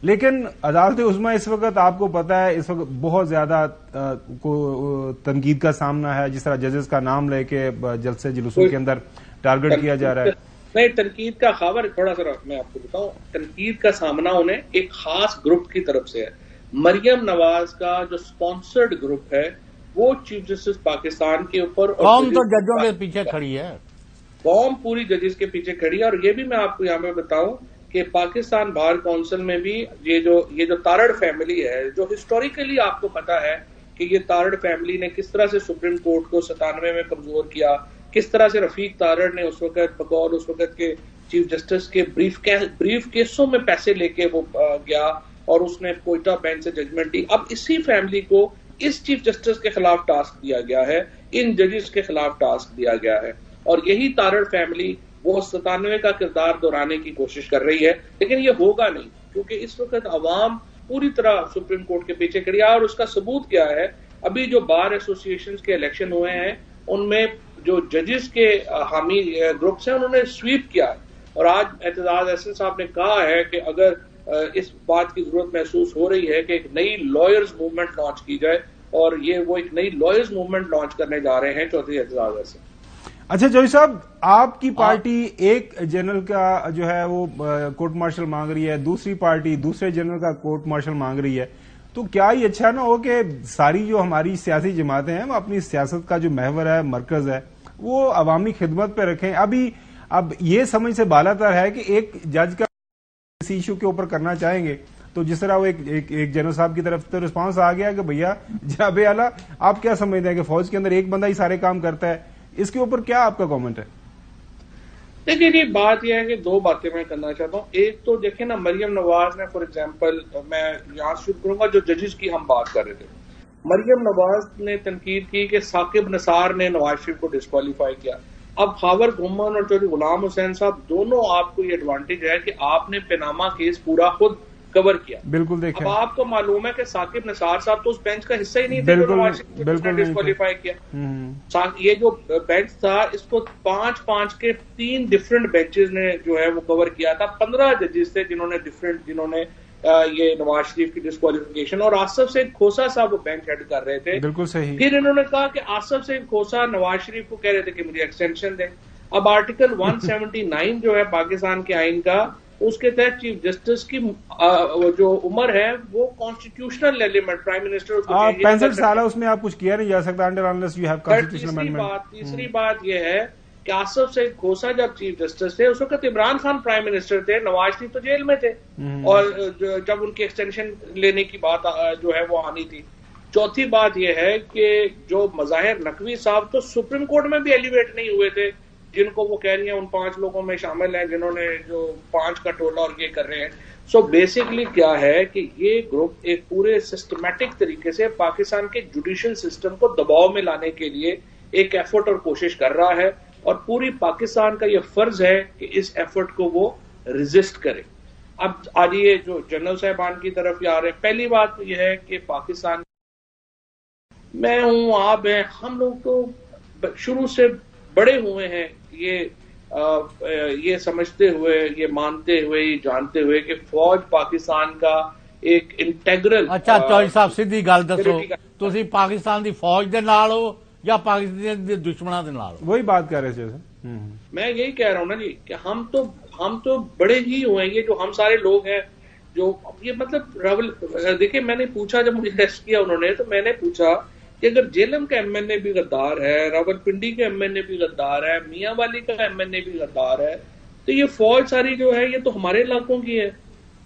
Speaker 1: لیکن عدالت عظمیٰ اس وقت آپ کو پتا ہے اس وقت بہت زیادہ تنقید کا سامنا ہے، جس طرح ججز کا نام لے کے جلسے جلوسوں کے اندر ٹارگٹ کیا جا رہا ہے.
Speaker 3: نہیں، تنقید کا خبر تھوڑا سا میں آپ کو بتاؤں، تنقید کا سامنا انہیں ایک خاص گروپ کی طرف سے ہے. مریم نواز کا جو سپانسرڈ گروپ ہے وہ چیف جسٹس پاکستان کے اوپر،
Speaker 2: قوم تو ججوں کے پیچھے کھڑی ہے،
Speaker 3: قوم پوری ججز کے پیچھے کھڑی ہے. اور یہ بھی میں آپ کو یہاں پہ بتاؤں کہ پاکستان بار کونسل میں بھی یہ جو تارڑ فیملی ہے، جو ہسٹوریکلی آپ کو پتا ہے کہ یہ تارڑ فیملی نے کس طرح سے سپریم کورٹ کو 97 میں کمزور کیا، کس طرح سے رفیق تارڑ نے اس وقت بقول اس وقت کے چیف جسٹس کے بریف کیسوں میں پیسے لے کے وہ گیا اور اس نے کوئٹہ بینچ سے ججمنٹ دی. اب اسی فیملی کو اس چیف جسٹس کے خلاف ٹاسک دیا گیا ہے، ان ججز کے خلاف ٹاسک دیا گیا ہے، اور یہی تارڑ فیملی وہ 97 کا کردار دہرانے کی کوشش کر رہی ہے. لیکن یہ ہوگا نہیں، کیونکہ اس وقت عوام پوری طرح سپریم کورٹ کے پیچھے کھڑی ہے. اور اس کا ثبوت کیا ہے؟ ابھی جو بار ایسوسی ایشن کے الیکشن ہوئے ہیں ان میں جو ججز کے حامی گروپس ہیں انہوں نے سویپ کیا ہے. اور آج اعتزاز احسن صاحب نے کہا ہے کہ اگر اس بات کی ضرورت محسوس ہو رہی ہے کہ ایک نئی لائرز موومنٹ لانچ کی جائے، اور یہ وہ ایک نئی لائرز موومنٹ لانچ کرنے جا رہے ہیں چودھری اعتزاز احسن.
Speaker 1: اچھا جوئی صاحب، آپ کی پارٹی ایک جنرل کا جو ہے وہ کورٹ مارشل مانگ رہی ہے، دوسری پارٹی دوسرے جنرل کا کورٹ مارشل مانگ رہی ہے، تو کیا یہ اچھا نہ ہو کہ ساری جو ہماری سیاسی جماعتیں ہیں وہ اپنی سیاست کا جو محور ہے، مرکز ہے، وہ عوامی خدمت پہ رکھیں؟ اب یہ سمجھ سے بالاتر ہے کہ ایک جج کا اس ایشو کے اوپر کرنا چاہیں گے تو جس طرح وہ ایک جنرل صاحب کی طرف تو رسپانس آ گیا کہ بھیا جناب اعلیٰ آپ کیا سمجھتے ہیں کہ فوج کے اندر ایک بندہ ہی سارے کام کرتا ہے، اس کے اوپر کیا آپ کا کامنٹ ہے؟
Speaker 3: دیکھیے یہ بات یہ ہے کہ دو باتیں میں کرنا چاہتا ہوں. ایک تو دیکھیں نا، مریم نواز نے فار ایگزامپل، میں یہاں شروع کروں گا جو ججز کی ہم بات کر رہے تھے، مریم نواز نے تنقید کی کہ ثاقب نثار نے نواز شریف کو ڈسکوالیفائی کیا. اب خاور گھمن اور چودھری غلام حسین صاحب دونوں، آپ کو یہ ایڈوانٹیج ہے کہ آپ نے پیناما کیس پورا خود کور کیا.
Speaker 1: بالکل دیکھیں،
Speaker 3: اب آپ کو معلوم ہے کہ ثاقب نثار صاحب تو اس بینچ کا حصہ ہی نہیں تھے جو نواز شریف نے ڈسکوالیفائی کیا. یہ جو بینچ تھا اس کو 5 کے 3 ڈفرنٹ بینچز نے جو ہے وہ کور کیا تھا. 15 ججز تھے جنہوں نے یہ نواز شریف کی ڈسکوالیفیکیشن، اور آصف سعید کھوسا صاحب وہ بینچ ہیڈ کر رہے تھے.
Speaker 1: بالکل صحیح.
Speaker 3: پھر انہوں نے کہا کہ آصف سعید کھوسا نواز شریف کو کہہ رہے تھے کہ مجھے ایکسٹینشن دیں. اب آرٹیکل 179 جو ہے پاکستان کے آئین کا، اس کے تحت چیف جسٹس کی جو عمر ہے وہ کانسٹیٹیوشنل ایلیمنٹ، پرائم منسٹر
Speaker 1: 65 سال ہے، اس میں آپ کچھ کیا نہیں جا سکتا under unless you have constitutional amendment.
Speaker 3: تیسری بات یہ ہے کہ آصف سعید کھوسا جب چیف جسٹس تھے اس وقت عمران خان پرائم منسٹر تھے، نواز شریف تو جیل میں تھے، اور جب ان کی ایکسٹینشن لینے کی بات جو ہے وہ آنی تھی. چوتھی بات یہ ہے کہ جو مظاہر نقوی صاحب تو سپریم کورٹ میں بھی ایلیویٹ نہیں ہوئے تھے، جن کو وہ کہہ رہی ہیں ان 5 لوگوں میں شامل ہیں جنہوں نے جو 5 کا ٹولہ اور یہ کر رہے ہیں. سو بیسکلی کیا ہے کہ یہ گروپ ایک پورے سسٹمیٹک طریقے سے پاکستان کے جوڈیشل سسٹم کو دباؤ میں لانے کے لیے ایک ایفرٹ اور کوشش کر رہا ہے، اور پوری پاکستان کا یہ فرض ہے کہ اس ایفرٹ کو وہ ریزسٹ کرے. اب آئیے جو جنرل صاحبان کی طرف آ رہے ہیں. پہلی بات تو یہ ہے کہ پاکستان میں ہوں، آپ ہیں، ہم لوگ تو شروع سے بڑے ہوئے ہیں یہ سمجھتے ہوئے، یہ مانتے ہوئے، یہ جانتے ہوئے کہ فوج پاکستان کا ایک انٹیگرل.
Speaker 2: اچھا چوہدری صاحب سیدھی گل دسو، تسی پاکستان دی فوج دے نال ہو یا پاکستان دے دشمناں دے نال؟
Speaker 1: وہی بات کر رہے تھے.
Speaker 3: میں یہی کہہ رہا ہوں نا جی کہ ہم تو بڑے ہی ہوئے ہیں. یہ جو ہم سارے لوگ ہیں جو یہ مطلب دیکھیں، میں نے پوچھا جب مجھے ریسٹ کیا انہوں نے، تو میں نے پوچھا کہ اگر جیلم کا ایم این اے بھی غدار ہے، راولپنڈی کا ایم این اے بھی غدار ہے، میاں والی کا ایم این اے بھی غدار ہے، تو یہ فوج ساری جو ہے یہ تو ہمارے علاقوں کی ہے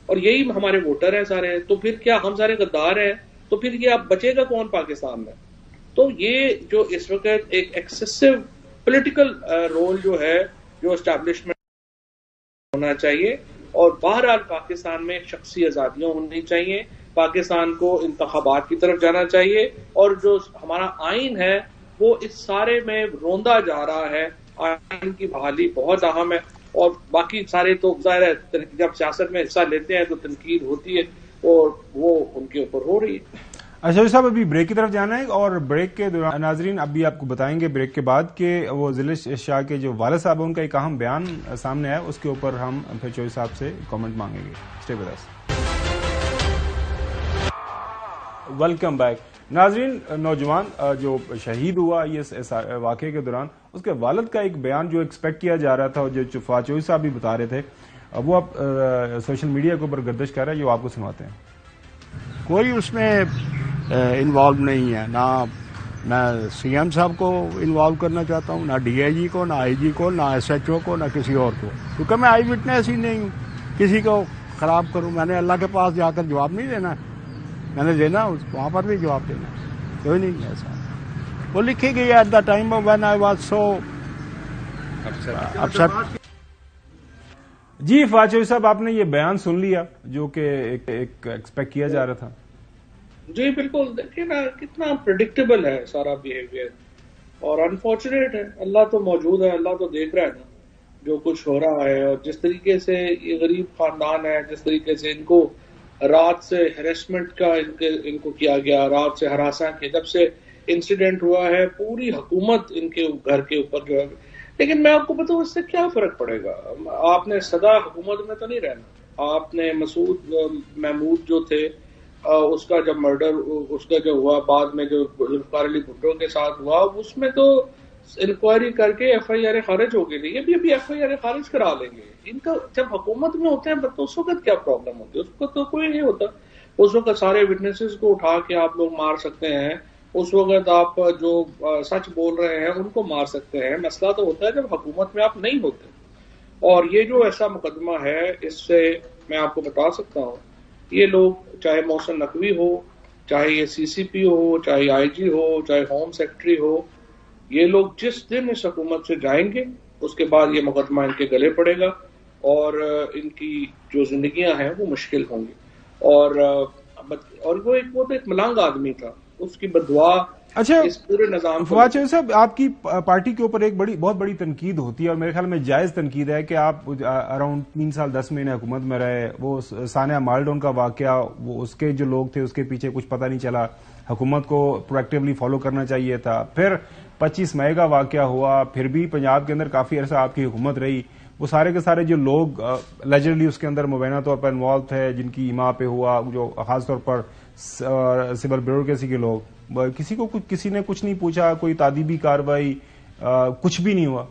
Speaker 3: اور یہی ہمارے ووٹر ہیں سارے. تو پھر کیا ہم سارے غدار ہیں؟ تو پھر یہ اب بچے گا کون پاکستان میں؟ تو یہ جو اس وقت ایک ایکسیسو پولیٹیکل رول جو ہے جو اسٹیبلشمنٹ ہونا چاہیے، اور بہرحال پاکستان میں شخصی آزادیاں ہونی چاہیے، پاکستان کو انتخابات کی طرف جانا چاہیے، اور جو ہمارا آئین ہے وہ اس سارے میں روندا جا رہا ہے. آئین کی بحالی بہت اہم ہے، اور باقی سارے تو ظاہر ہے جب سیاست میں حصہ لیتے ہیں تو تنقید ہوتی ہے اور وہ ان کے اوپر ہو رہی ہے.
Speaker 1: اچھا صاحب، ابھی بریک کی طرف جانا ہے، اور بریک کے دوران ناظرین ابھی آپ کو بتائیں گے بریک کے بعد کہ وہ ضلع شاہ کے جو والد صاحب ہیں ان کا ایک اہم بیان سامنے آیا، اس کے اوپر ہم پھر چوہدری صاحب سے کامنٹ مانگیں گے. Stay with us. Welcome back. ناظرین، نوجوان جو شہید ہوا اس واقعے کے دوران، اس کے والد کا ایک بیان جو ایکسپیکٹ کیا جا رہا تھا، جو چوہدری صاحب بھی بتا رہے تھے، وہ آپ سوشل میڈیا کے اوپر گردش کر رہے ہیں، جو آپ کو سنواتے ہیں.
Speaker 6: کوئی اس میں انوالو نہیں ہے، نہ میں سی ایم صاحب کو انوالو کرنا چاہتا ہوں، نہ ڈی آئی جی کو، نہ آئی جی کو، نہ ایس ایچ او کو، نہ کسی اور کو، کیونکہ میں آئی وٹنس ہی نہیں ہوں کسی کو خراب کروں. میں نے اللہ کے پاس جا کر جواب نہیں دینا، میں نے دینا وہاں پر بھی جواب دینا. کوئی نہیں ہے ایسا. وہ لکھی گئی at the time when I was so upset.
Speaker 1: جی فواد چودھری صاحب، آپ نے یہ بیان سن لیا جو کہ ایک ایکسپیکٹ کیا جا رہا تھا.
Speaker 3: جی بالکل، دیکھیے نا کتنا پریڈکٹیبل ہے سارا بیہیویئر، اور انفارچونیٹ ہے. اللہ تو موجود ہے، اللہ تو دیکھ رہا ہے نا جو کچھ ہو رہا ہے، اور جس طریقے سے یہ غریب خاندان ہے، جس طریقے سے ان کو رات سے ہیرسمنٹ کا ان کو کیا گیا، رات سے ہراساں کے جب سے انسیڈنٹ ہوا ہے، پوری حکومت ان کے گھر کے اوپر جو ہے. لیکن میں آپ کو بتاؤں اس سے کیا فرق پڑے گا؟ آپ نے سدا حکومت میں تو نہیں رہنا. آپ نے مسعود محمود جو تھے اس کا جب مرڈر اس کا جو ہوا بعد میں جو ذوالفقار علی بھٹو کے ساتھ ہوا، اس میں تو انکوائری کر کے ایف آئی آر خارج ہو گئی. یہ بھی ابھی ایف آئی آر خارج کرا لیں گے. ان کا جب حکومت میں ہوتے ہیں تو اس وقت کیا پرابلم ہوتی ہے؟ اس وقت تو کوئی نہیں ہوتا. اس وقت سارے وٹنسز کو اٹھا کے آپ لوگ مار سکتے ہیں، اس وقت آپ جو سچ بول رہے ہیں ان کو مار سکتے ہیں. مسئلہ تو ہوتا ہے جب حکومت میں آپ نہیں ہوتے. اور یہ جو ایسا مقدمہ ہے، اس سے میں آپ کو بتا سکتا ہوں، یہ لوگ چاہے محسن نقوی ہو، چاہے یہ سی سی پی ہو، چاہے آئی جی ہو، چاہے ہوم سیکرٹری ہو، یہ لوگ جس دن اس حکومت سے جائیں گے اس کے بعد یہ مقدمہ ان کے گلے پڑے گا اور ان کی جو زندگیاں ہیں وہ مشکل ہوں گی. اور وہ تو ایک ملنگ آدمی تھا، اس کی بددعا
Speaker 1: اچھا
Speaker 3: اس پورے نظام
Speaker 1: فواد چودھری صاحب، آپ کی پارٹی کے اوپر ایک بہت بڑی تنقید ہوتی ہے، اور میرے خیال میں جائز تنقید ہے کہ آپ اراؤنڈ 3 سال 10 مہینے حکومت میں رہے. وہ ثانیہ مالڈون کا واقعہ، وہ اس کے جو لوگ تھے اس کے پیچھے کچھ پتہ نہیں چلا، حکومت کو پرویکٹیولی فالو کرنا چاہیے تھا. پھر 25 مئی کا واقعہ ہوا، پھر بھی پنجاب کے اندر کافی عرصہ آپ کی حکومت رہی. وہ سارے کے سارے جو لوگ لیجرلی اس کے اندر مبینہ طور پر انوالو تھے، جن کی ایما پہ ہوا، جو خاص طور پر سول بیوروکریسی کے لوگ، کسی نے کچھ نہیں پوچھا، کوئی تعدیبی کاروائی کچھ بھی نہیں ہوا.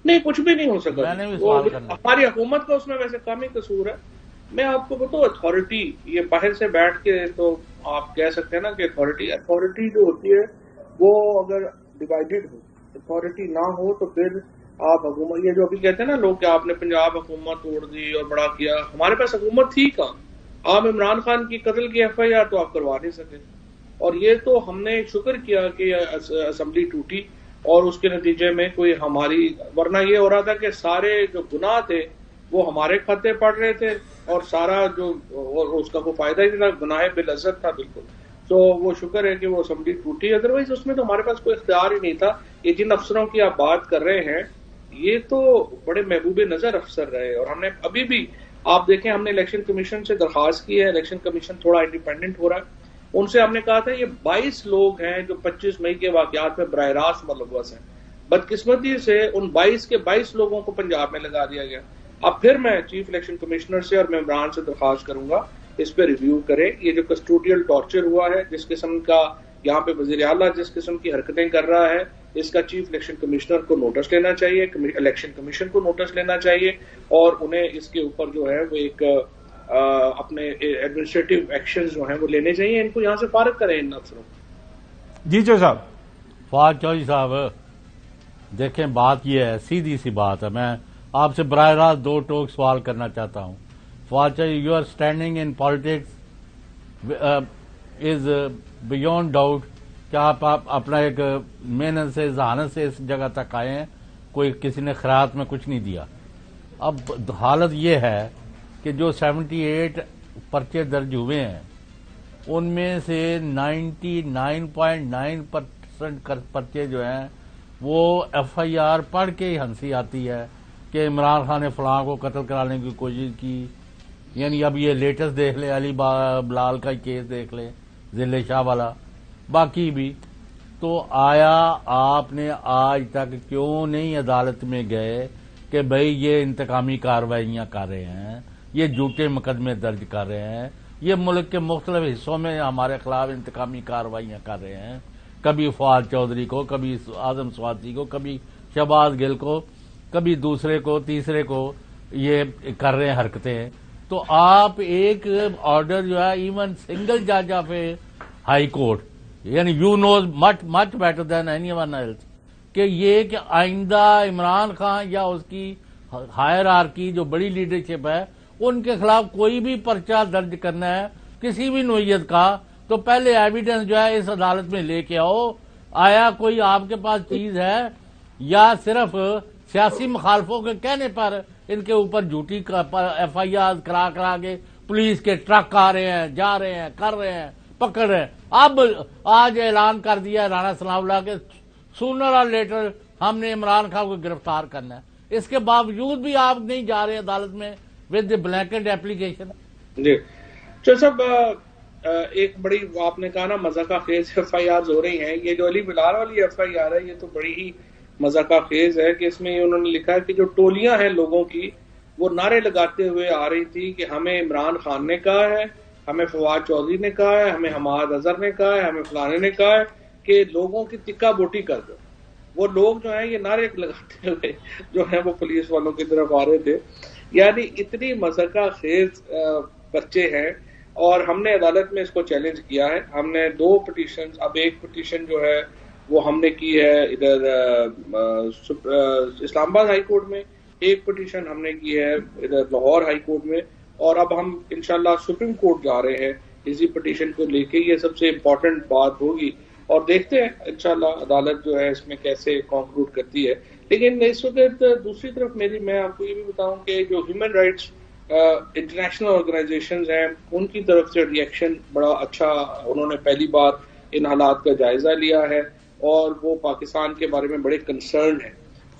Speaker 3: نہیں، کچھ بھی نہیں ہو سکا. ہماری حکومت کا اس میں ویسے کام ہی قصور ہے. میں آپ کو بتاؤں، اتھارٹی یہ باہر سے بیٹھ کے تو آپ کہہ سکتے ہیں نا کہ اتھارٹی جو ہوتی ہے وہ اگر ڈیوائیڈڈ ہو، اتھارٹی نہ ہو تو پھر آپ حکومت، یہ جو ابھی کہتے ہیں نا لوگ کہ آپ نے پنجاب حکومت توڑ دی اور بڑا کیا، ہمارے پاس حکومت تھی کہاں؟ آپ عمران خان کی قتل کی ایف آئی آر تو آپ کروا نہیں سکے. اور یہ تو ہم نے شکر کیا کہ اسمبلی ٹوٹی اور اس کے نتیجے میں کوئی ہماری، ورنہ یہ ہو رہا تھا کہ سارے جو گناہ تھے وہ ہمارے کھاتے پڑ رہے تھے اور سارا جو اس کا کوئی فائدہ ہی نہیں تھا، گناہ بالعزت تھا بالکل. تو وہ شکر ہے کہ وہ اسمبلی ٹوٹی، ادروائز اس میں تو ہمارے پاس کوئی اختیار ہی نہیں تھا. یہ جن افسروں کی آپ بات کر رہے ہیں یہ تو بڑے محبوب نظر افسر رہے، اور ہم نے ابھی بھی آپ دیکھیں ہم نے الیکشن کمیشن سے درخواست کی ہے، الیکشن کمیشن تھوڑا انڈیپینڈنٹ ہو رہا ہے. ان سے ہم نے کہا تھا یہ 22 لوگ ہیں جو 25 مئی کے واقعات میں براہ راست ملوث ہیں. بدقسمتی سے ان 22 کے 22 لوگوں کو پنجاب میں لگا دیا گیا. اب پھر میں چیف الیکشن کمشنر سے اور ممبران سے درخواست کروں گا اس پہ ریویو کریں. یہ جو کسٹوڈیل ٹارچر ہوا ہے، جس قسم کا یہاں پہ وزیر اعلیٰ جس قسم کی حرکتیں کر رہا ہے، اس کا چیف الیکشن کمشنر کو نوٹس لینا چاہیے، الیکشن کمیشن کو نوٹس لینا چاہیے، اور انہیں اس کے اوپر جو ہے وہ ایک اپنے ایڈمنسٹریٹو ایکشن جو ہیں وہ لینے چاہیے. ان کو یہاں سے فارغ کریں ان افسروں.
Speaker 1: جی چودھری صاحب.
Speaker 2: فواد چودھری صاحب دیکھیں، بات یہ ہے، سیدھی سی بات ہے. میں آپ سے براہ راست 2 ٹوک سوال کرنا چاہتا ہوں. Fawad Chaudhry, you are standing in politics is beyond doubt کہ آپ اپنا ایک محنت سے ذہانت سے اس جگہ تک آئے ہیں، کوئی کسی نے خیرات میں کچھ نہیں دیا. اب حالت یہ ہے کہ جو 78 پرچے درج ہوئے ہیں ان میں سے 99.9% پرچے جو ہیں وہ ایف آئی آر پڑھ کے ہی ہنسی آتی ہے کہ عمران خان نے فلاں کو قتل کرانے کی کوشش کی. یعنی اب یہ لیٹسٹ دیکھ لے، علی بلال کا کیس دیکھ لے، ضلع شاہ والا، باقی بھی. تو آیا آپ نے آج تک کیوں نہیں عدالت میں گئے کہ بھئی یہ انتقامی کارروائیاں کر رہے ہیں، یہ جھوٹے مقدمے درج کر رہے ہیں، یہ ملک کے مختلف حصوں میں ہمارے خلاف انتقامی کارروائیاں کر رہے ہیں، کبھی فواد چودھری کو، کبھی اعظم سوادی کو، کبھی شہباز گل کو، کبھی دوسرے کو، تیسرے کو یہ کر رہے ہیں حرکتیں. تو آپ ایک آرڈر جو ہے ایون سنگل جج آف اے ہائی کورٹ، یعنی you knows much better than any one else, کہ یہ کہ آئندہ عمران خان یا اس کی ہائرارکی جو بڑی لیڈرشپ ہے ان کے خلاف کوئی بھی پرچہ درج کرنا ہے کسی بھی نوعیت کا، تو پہلے ایویڈنس جو ہے اس عدالت میں لے کے آؤ. آیا کوئی آپ کے پاس چیز ہے یا صرف سیاسی مخالفوں کے کہنے پر ان کے اوپر جھوٹی ایف آئی آر کرا کے پولیس کے ٹرک آ رہے ہیں, جا رہے ہیں, کر رہے ہیں, پکڑ رہے ہیں. اب آج اعلان کر دیا رانا ثناء اللہ کے سونر اور لیٹر ہم نے عمران خان کو گرفتار کرنا ہے. اس کے باوجود بھی آپ نہیں جا رہے عدالت میں ود بلینکٹ ایپلیکیشن.
Speaker 3: جی چودھری صاحب, ایک بڑی آپ نے کہا نا مذاقہ خیز ایف آئی آر ہو رہی ہیں. یہ جو علی بلال والی ایف آئی آر ہے یہ تو بڑی ہی مذاقہ خیز ہے کہ اس میں انہوں نے لکھا ہے کہ جو ٹولیاں ہیں لوگوں کی وہ نعرے لگاتے ہوئے آ رہی تھی کہ ہمیں عمران خان نے کہا ہے, ہمیں فواد چودھری نے کہا ہے, ہمیں حماد اظہر نے کہا ہے, ہمیں فلانے نے کہا ہے کہ لوگوں کی تکا بوٹی کر دو. وہ لوگ جو ہیں یہ نعرے لگاتے ہوئے جو ہے وہ پولیس والوں کی طرف آ رہے تھے. یعنی اتنی مذاقہ خیز بچے ہیں. اور ہم نے عدالت میں اس کو چیلنج کیا ہے. ہم نے 2 پٹیشن, اب ایک پٹیشن جو ہے وہ ہم نے کی ہے ادھر اسلام آباد ہائی کورٹ میں, ایک پٹیشن ہم نے کی ہے ادھر لاہور ہائی کورٹ میں, اور اب ہم انشاءاللہ سپریم کورٹ جا رہے ہیں اسی پٹیشن کو لے کے. یہ سب سے امپورٹنٹ بات ہوگی اور دیکھتے ہیں انشاءاللہ عدالت جو ہے اس میں کیسے کنکلوڈ کرتی ہے. لیکن اس وقت دوسری طرف میں آپ کو یہ بھی بتاؤں کہ جو ہیومن رائٹس انٹرنیشنل آرگنائزیشنز ہیں ان کی طرف سے ری ایکشن بڑا اچھا. انہوں نے پہلی بار ان حالات کا جائزہ لیا ہے اور وہ پاکستان کے بارے میں بڑے کنسرن ہیں.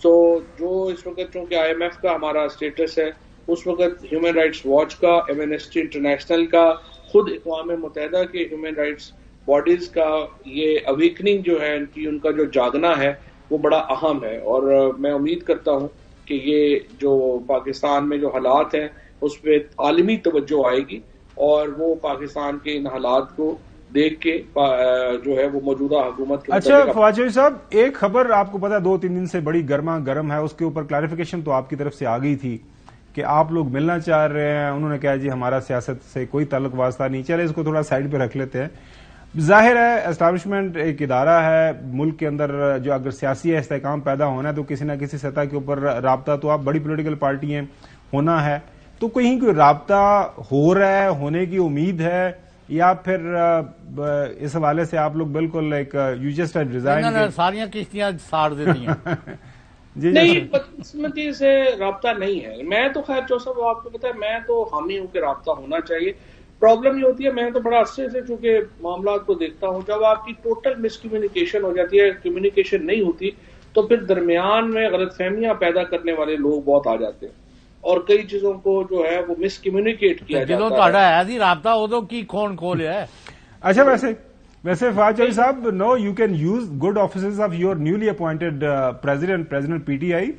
Speaker 3: سو جو اس وقت چونکہ آئی ایم ایف کا ہمارا اسٹیٹس ہے, اس وقت ہیومن رائٹس واچ کا, ایمنسٹی انٹرنیشنل کا, خود اقوام متحدہ کے ہیومن رائٹس باڈیز کا یہ اویکننگ جو ہے ان کا جو جاگنا ہے وہ بڑا اہم ہے. اور میں امید کرتا ہوں کہ یہ جو پاکستان میں جو حالات ہیں اس پہ عالمی توجہ آئے گی اور وہ پاکستان کے ان حالات کو دیکھ کے جو ہے وہ موجودہ حکومت کے.
Speaker 1: اچھا فواد چودھری صاحب, ایک خبر آپ کو پتا 2-3 دن سے بڑی گرما گرم ہے, اس کے اوپر کلیریفیکیشن تو آپ کی طرف سے آ گئی تھی کہ آپ لوگ ملنا چاہ رہے ہیں. انہوں نے کہا جی ہمارا سیاست سے کوئی تعلق واسطہ نہیں. چلے اس کو تھوڑا سائڈ پہ رکھ لیتے ہیں. ظاہر ہے اسٹیبلشمنٹ ایک ادارہ ہے ملک کے اندر, جو اگر سیاسی استحکام پیدا ہونا ہے تو کسی نہ کسی سطح کے اوپر رابطہ, تو آپ بڑی پولیٹیکل پارٹی ہیں, ہونا ہے. تو کہیں کوئی رابطہ ہو رہا ہے, ہونے کی امید ہے, یا پھر اس حوالے سے آپ لوگ بالکل ایک یو جسٹ ریزائن
Speaker 2: ساریاں کشتیاں ساڑ دیتی ہیں؟
Speaker 3: جی نہیں, بدقسمتی سے رابطہ نہیں ہے. میں تو خیر جو سب آپ کو پتا ہے میں تو حامی ہوں کہ رابطہ ہونا چاہیے. پرابلم یہ ہوتی ہے, میں تو بڑا عرصے سے چونکہ معاملات کو دیکھتا ہوں, جب آپ کی ٹوٹل مس کمیونیکیشن ہو جاتی ہے, کمیونیکیشن نہیں ہوتی, تو پھر درمیان میں غلط فہمیاں پیدا کرنے والے لوگ بہت آ جاتے ہیں اور کئی چیزوں کو جو ہے وہ مس کمیونیکیٹ کیا جاتا
Speaker 2: ہے. رابطہ ادو کی کون کھول ہے.
Speaker 1: اچھا ویسے Fawad Chaudhry sahab, no you can use good officers of your newly appointed president P T I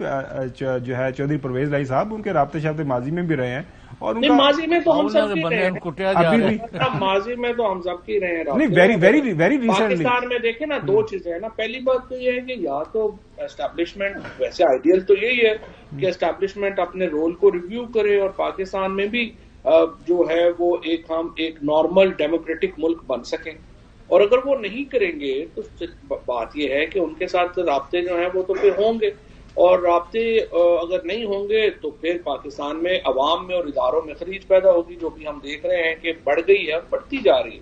Speaker 1: جو ہے چودھری پرویز لائی صاحب, ان کے رابطے شابطے ماضی میں بھی رہے ہیں اور
Speaker 3: ماضی میں تو ہم سب کی رہے ہیں, ماضی میں تو ہم سب کی رہے ہیں. پاکستان میں دیکھیں نا 2 چیزیں ہیں نا. پہلی بات تو یہ ہے کہ یا تو اسٹیبلشمنٹ, ویسے آئیڈیل تو یہی ہے کہ اسٹیبلشمنٹ اپنے رول کو ریویو کرے اور پاکستان میں بھی جو ہے وہ ہم ایک نارمل ڈیموکریٹک ملک بن سکیں. اور اگر وہ نہیں کریں گے تو بات یہ ہے کہ ان کے ساتھ رابطے جو ہیں وہ تو پھر ہوں گے, اور رابطے اگر نہیں ہوں گے تو پھر پاکستان میں عوام میں اور اداروں میں خلیج پیدا ہوگی, جو بھی ہم دیکھ رہے ہیں کہ بڑھ گئی ہے, بڑھتی جا رہی ہے.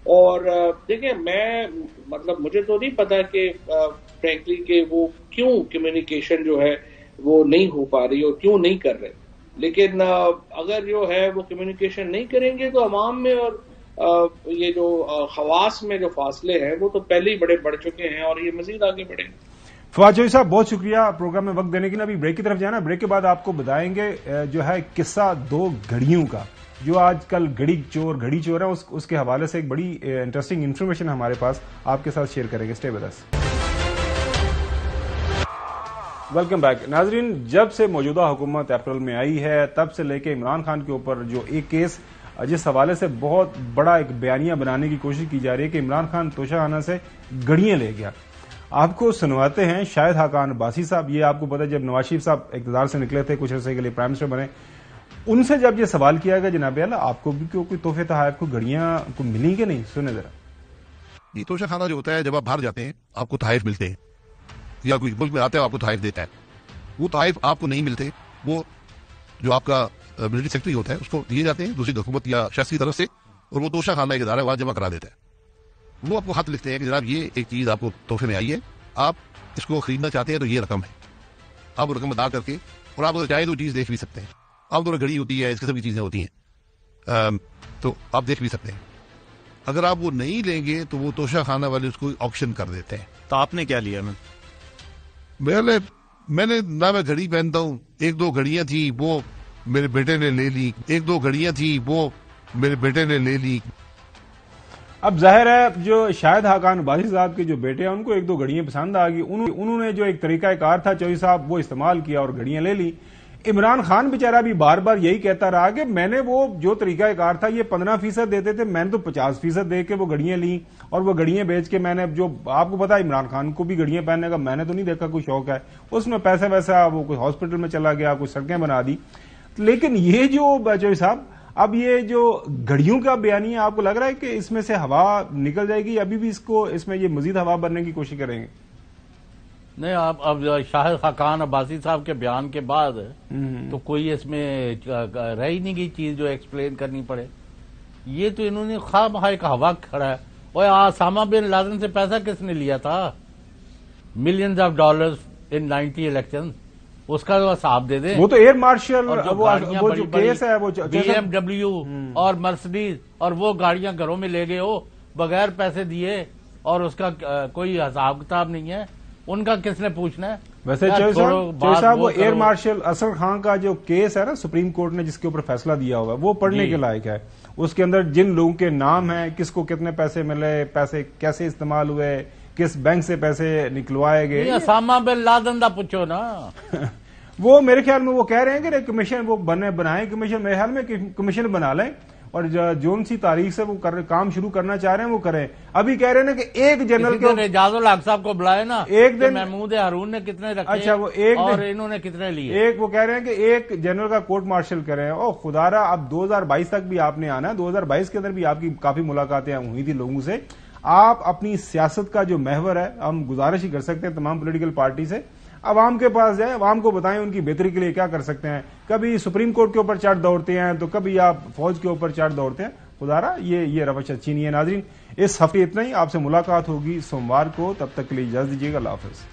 Speaker 3: اور دیکھیں میں مجھے تو نہیں پتا کہ فرینکلی کہ وہ کیوں کمیونیکیشن جو ہے وہ نہیں ہو پا رہی اور کیوں نہیں کر رہے. لیکن اگر جو ہے وہ کمیونیکیشن نہیں کریں گے تو عوام میں اور یہ جو خواص میں جو فاصلے ہیں وہ تو پہلے ہی بڑے بڑھ چکے ہیں اور یہ مزید آگے بڑھیں گے.
Speaker 1: فواد چودھری صاحب بہت شکریہ پروگرام میں وقت دینے کے لیے. ابھی بریک کی طرف جانا, بریک کے بعد آپ کو بتائیں گے جو ہے قصہ 2 گھڑیوں کا, جو آج کل گھڑی چور ہے, اس کے حوالے سے ایک بڑی انٹرسٹنگ انفارمیشن ہمارے پاس آپ کے ساتھ شیئر کریں گے. Stay with us. Welcome back. ناظرین, جب سے موجودہ حکومت اپریل میں آئی ہے تب سے لے کے عمران خان کے اوپر جو ایک کیس جس حوالے سے بہت بڑا ایک بیانیہ بنانے کی کوشش کی جا رہی ہے کہ عمران خان توشہ خانہ سے گھڑیاں لے گیا, آپ کو سنواتے ہیں شاہد حقان عباسی صاحب. یہ آپ کو پتا جب نواز شریف صاحب اقتدار سے نکلے تھے, کچھ عرصے کے لیے پرائم منسٹر بنے, ان سے جب یہ سوال کیا گیا جناب اعلیٰ آپ کو بھی کوئی تحفے تحائف کو گھڑیاں کو ملی کہ نہیں, سنیں ذرا.
Speaker 7: یہ توشہ خانہ جو ہوتا ہے جب آپ باہر جاتے ہیں آپ کو تحائف ملتے ہیں, یا کوئی ملک میں آتا ہے آپ کو تحائف دیتا ہے. وہ تحائف آپ کو نہیں ملتے, وہ جو آپ کا ملٹری سیکرٹری ہوتا ہے اس کو دیے جاتے ہیں دوسری حکومت یا شخص کی طرف سے, اور وہ توشہ خانہ ایک ادارہ وہاں جمع کرا دیتا ہے. وہ آپ کو خط لکھتے ہیں کہ جناب یہ ایک چیز آپ کو تحفے میں آئی ہے, آپ اس کو خریدنا چاہتے ہیں تو یہ رقم ہے. آپ وہ رقم ادا کر کے, اور آپ اگر چاہیں تو چیز دیکھ بھی سکتے ہیں. آپ دونوں گھڑی ہوتی ہے, اس قسم کی چیزیں ہوتی ہیں, تو آپ دیکھ بھی سکتے ہیں. اگر آپ وہ نہیں لیں گے تو وہ توشہ خانہ والے اس کو آکشن کر دیتے ہیں.
Speaker 1: تو آپ نے کیا لیا؟
Speaker 7: میں نے نہ میں گھڑی پہنتا ہوں, ایک دو گھڑیاں تھی وہ میرے بیٹے نے لے لی, ایک دو گھڑیاں تھی وہ میرے بیٹے نے لے لی.
Speaker 1: اب ظاہر ہے جو شاہد حقان عباسی صاحب کے جو بیٹے ہیں ان کو ایک دو گھڑیاں پسند آ گئی, انہوں نے جو ایک طریقہ کار تھا چودھری صاحب وہ استعمال کیا اور گھڑیاں لے لی. عمران خان بیچارہ بھی بار بار یہی کہتا رہا کہ میں نے وہ جو طریقہ کار تھا, یہ 15% دیتے تھے, میں نے تو 50% دے کے وہ گھڑیاں لیں, اور وہ گھڑیاں بیچ کے میں نے, جو آپ کو پتا عمران خان کو بھی گھڑیاں پہننے کا میں نے تو نہیں دیکھا کوئی شوق ہے, اس میں پیسہ ویسا وہ کوئی ہاسپٹل میں چلا گیا, کوئی سڑکیں بنا دی. لیکن یہ جو چودھری صاحب اب یہ جو گھڑیوں کا بیانیہ, آپ کو لگ رہا ہے کہ اس میں سے ہوا نکل جائے گی, ابھی بھی اس میں یہ مزید ہوا بھرنے کی کوشش کریں گے؟
Speaker 2: نہیں, اب شاہد خاقان عباسی صاحب کے بیان کے بعد تو کوئی اس میں رہ ہی نہیں گئی چیز جو ایکسپلین کرنی پڑے. یہ تو انہوں نے خواہ مخواہ ایک ہوا کھڑا ہے. اور اسامہ بن لادن سے پیسہ کس نے لیا تھا؟ Millions of dollars in 90 election, اس کا حساب دے دیں.
Speaker 1: وہ تو ایئر مارشل, وہ جو کیس ہے وہ
Speaker 2: بی ایم ڈبلیو اور مرسڈیز, اور وہ گاڑیاں گھروں میں لے گئے ہو بغیر پیسے دیے, اور اس کا کوئی حساب کتاب نہیں ہے. ان کا کس نے پوچھنا ہے؟
Speaker 1: ویسے چودھری صاحب وہ ایئر مارشل اصغر خان کا جو کیس ہے نا سپریم کورٹ نے جس کے اوپر فیصلہ دیا ہوا ہے, وہ پڑھنے کے لائق ہے. اس کے اندر جن لوگوں کے نام ہیں, کس کو کتنے پیسے ملے, پیسے کیسے استعمال ہوئے, کس بینک سے پیسے نکلوائے گئے.
Speaker 2: اسامہ بن لادن دا پوچھو نا.
Speaker 1: وہ میرے خیال میں وہ کہہ رہے ہیں کہ کمیشن وہ بنائیں کمیشن, میرے خیال میں کمیشن بنا لیں, اور جون سی تاریخ سے وہ کام شروع کرنا چاہ رہے ہیں وہ کریں. ابھی کہہ رہے ہیں کہ ایک جنرل کے
Speaker 2: اعجاز الحق صاحب کو بلائے نا, ایک دن محمود ہارون نے کتنے رکھے,
Speaker 1: اچھا وہ ایک
Speaker 2: اور انہوں نے کتنے لیے.
Speaker 1: ایک وہ کہہ رہے ہیں کہ ایک جنرل کا کورٹ مارشل کریں. او خدا را, اب 2022 تک بھی آپ نے آنا ہے, 2022 کے اندر بھی آپ کی کافی ملاقاتیں ہوئی تھی لوگوں سے. آپ اپنی سیاست کا جو محور ہے, ہم گزارش ہی کر سکتے ہیں تمام پولیٹیکل پارٹی سے, عوام کے پاس جائیں, عوام کو بتائیں ان کی بہتری کے لیے کیا کر سکتے ہیں. کبھی سپریم کورٹ کے اوپر چڑھ دوڑتے ہیں تو کبھی آپ فوج کے اوپر چڑھ دوڑتے ہیں. خدا را یہ روش اچھی نہیں ہے. ناظرین, اس ہفتے اتنا ہی. آپ سے ملاقات ہوگی سوموار کو, تب تک کے لیے اجازت دیجیے گا. اللہ حافظ.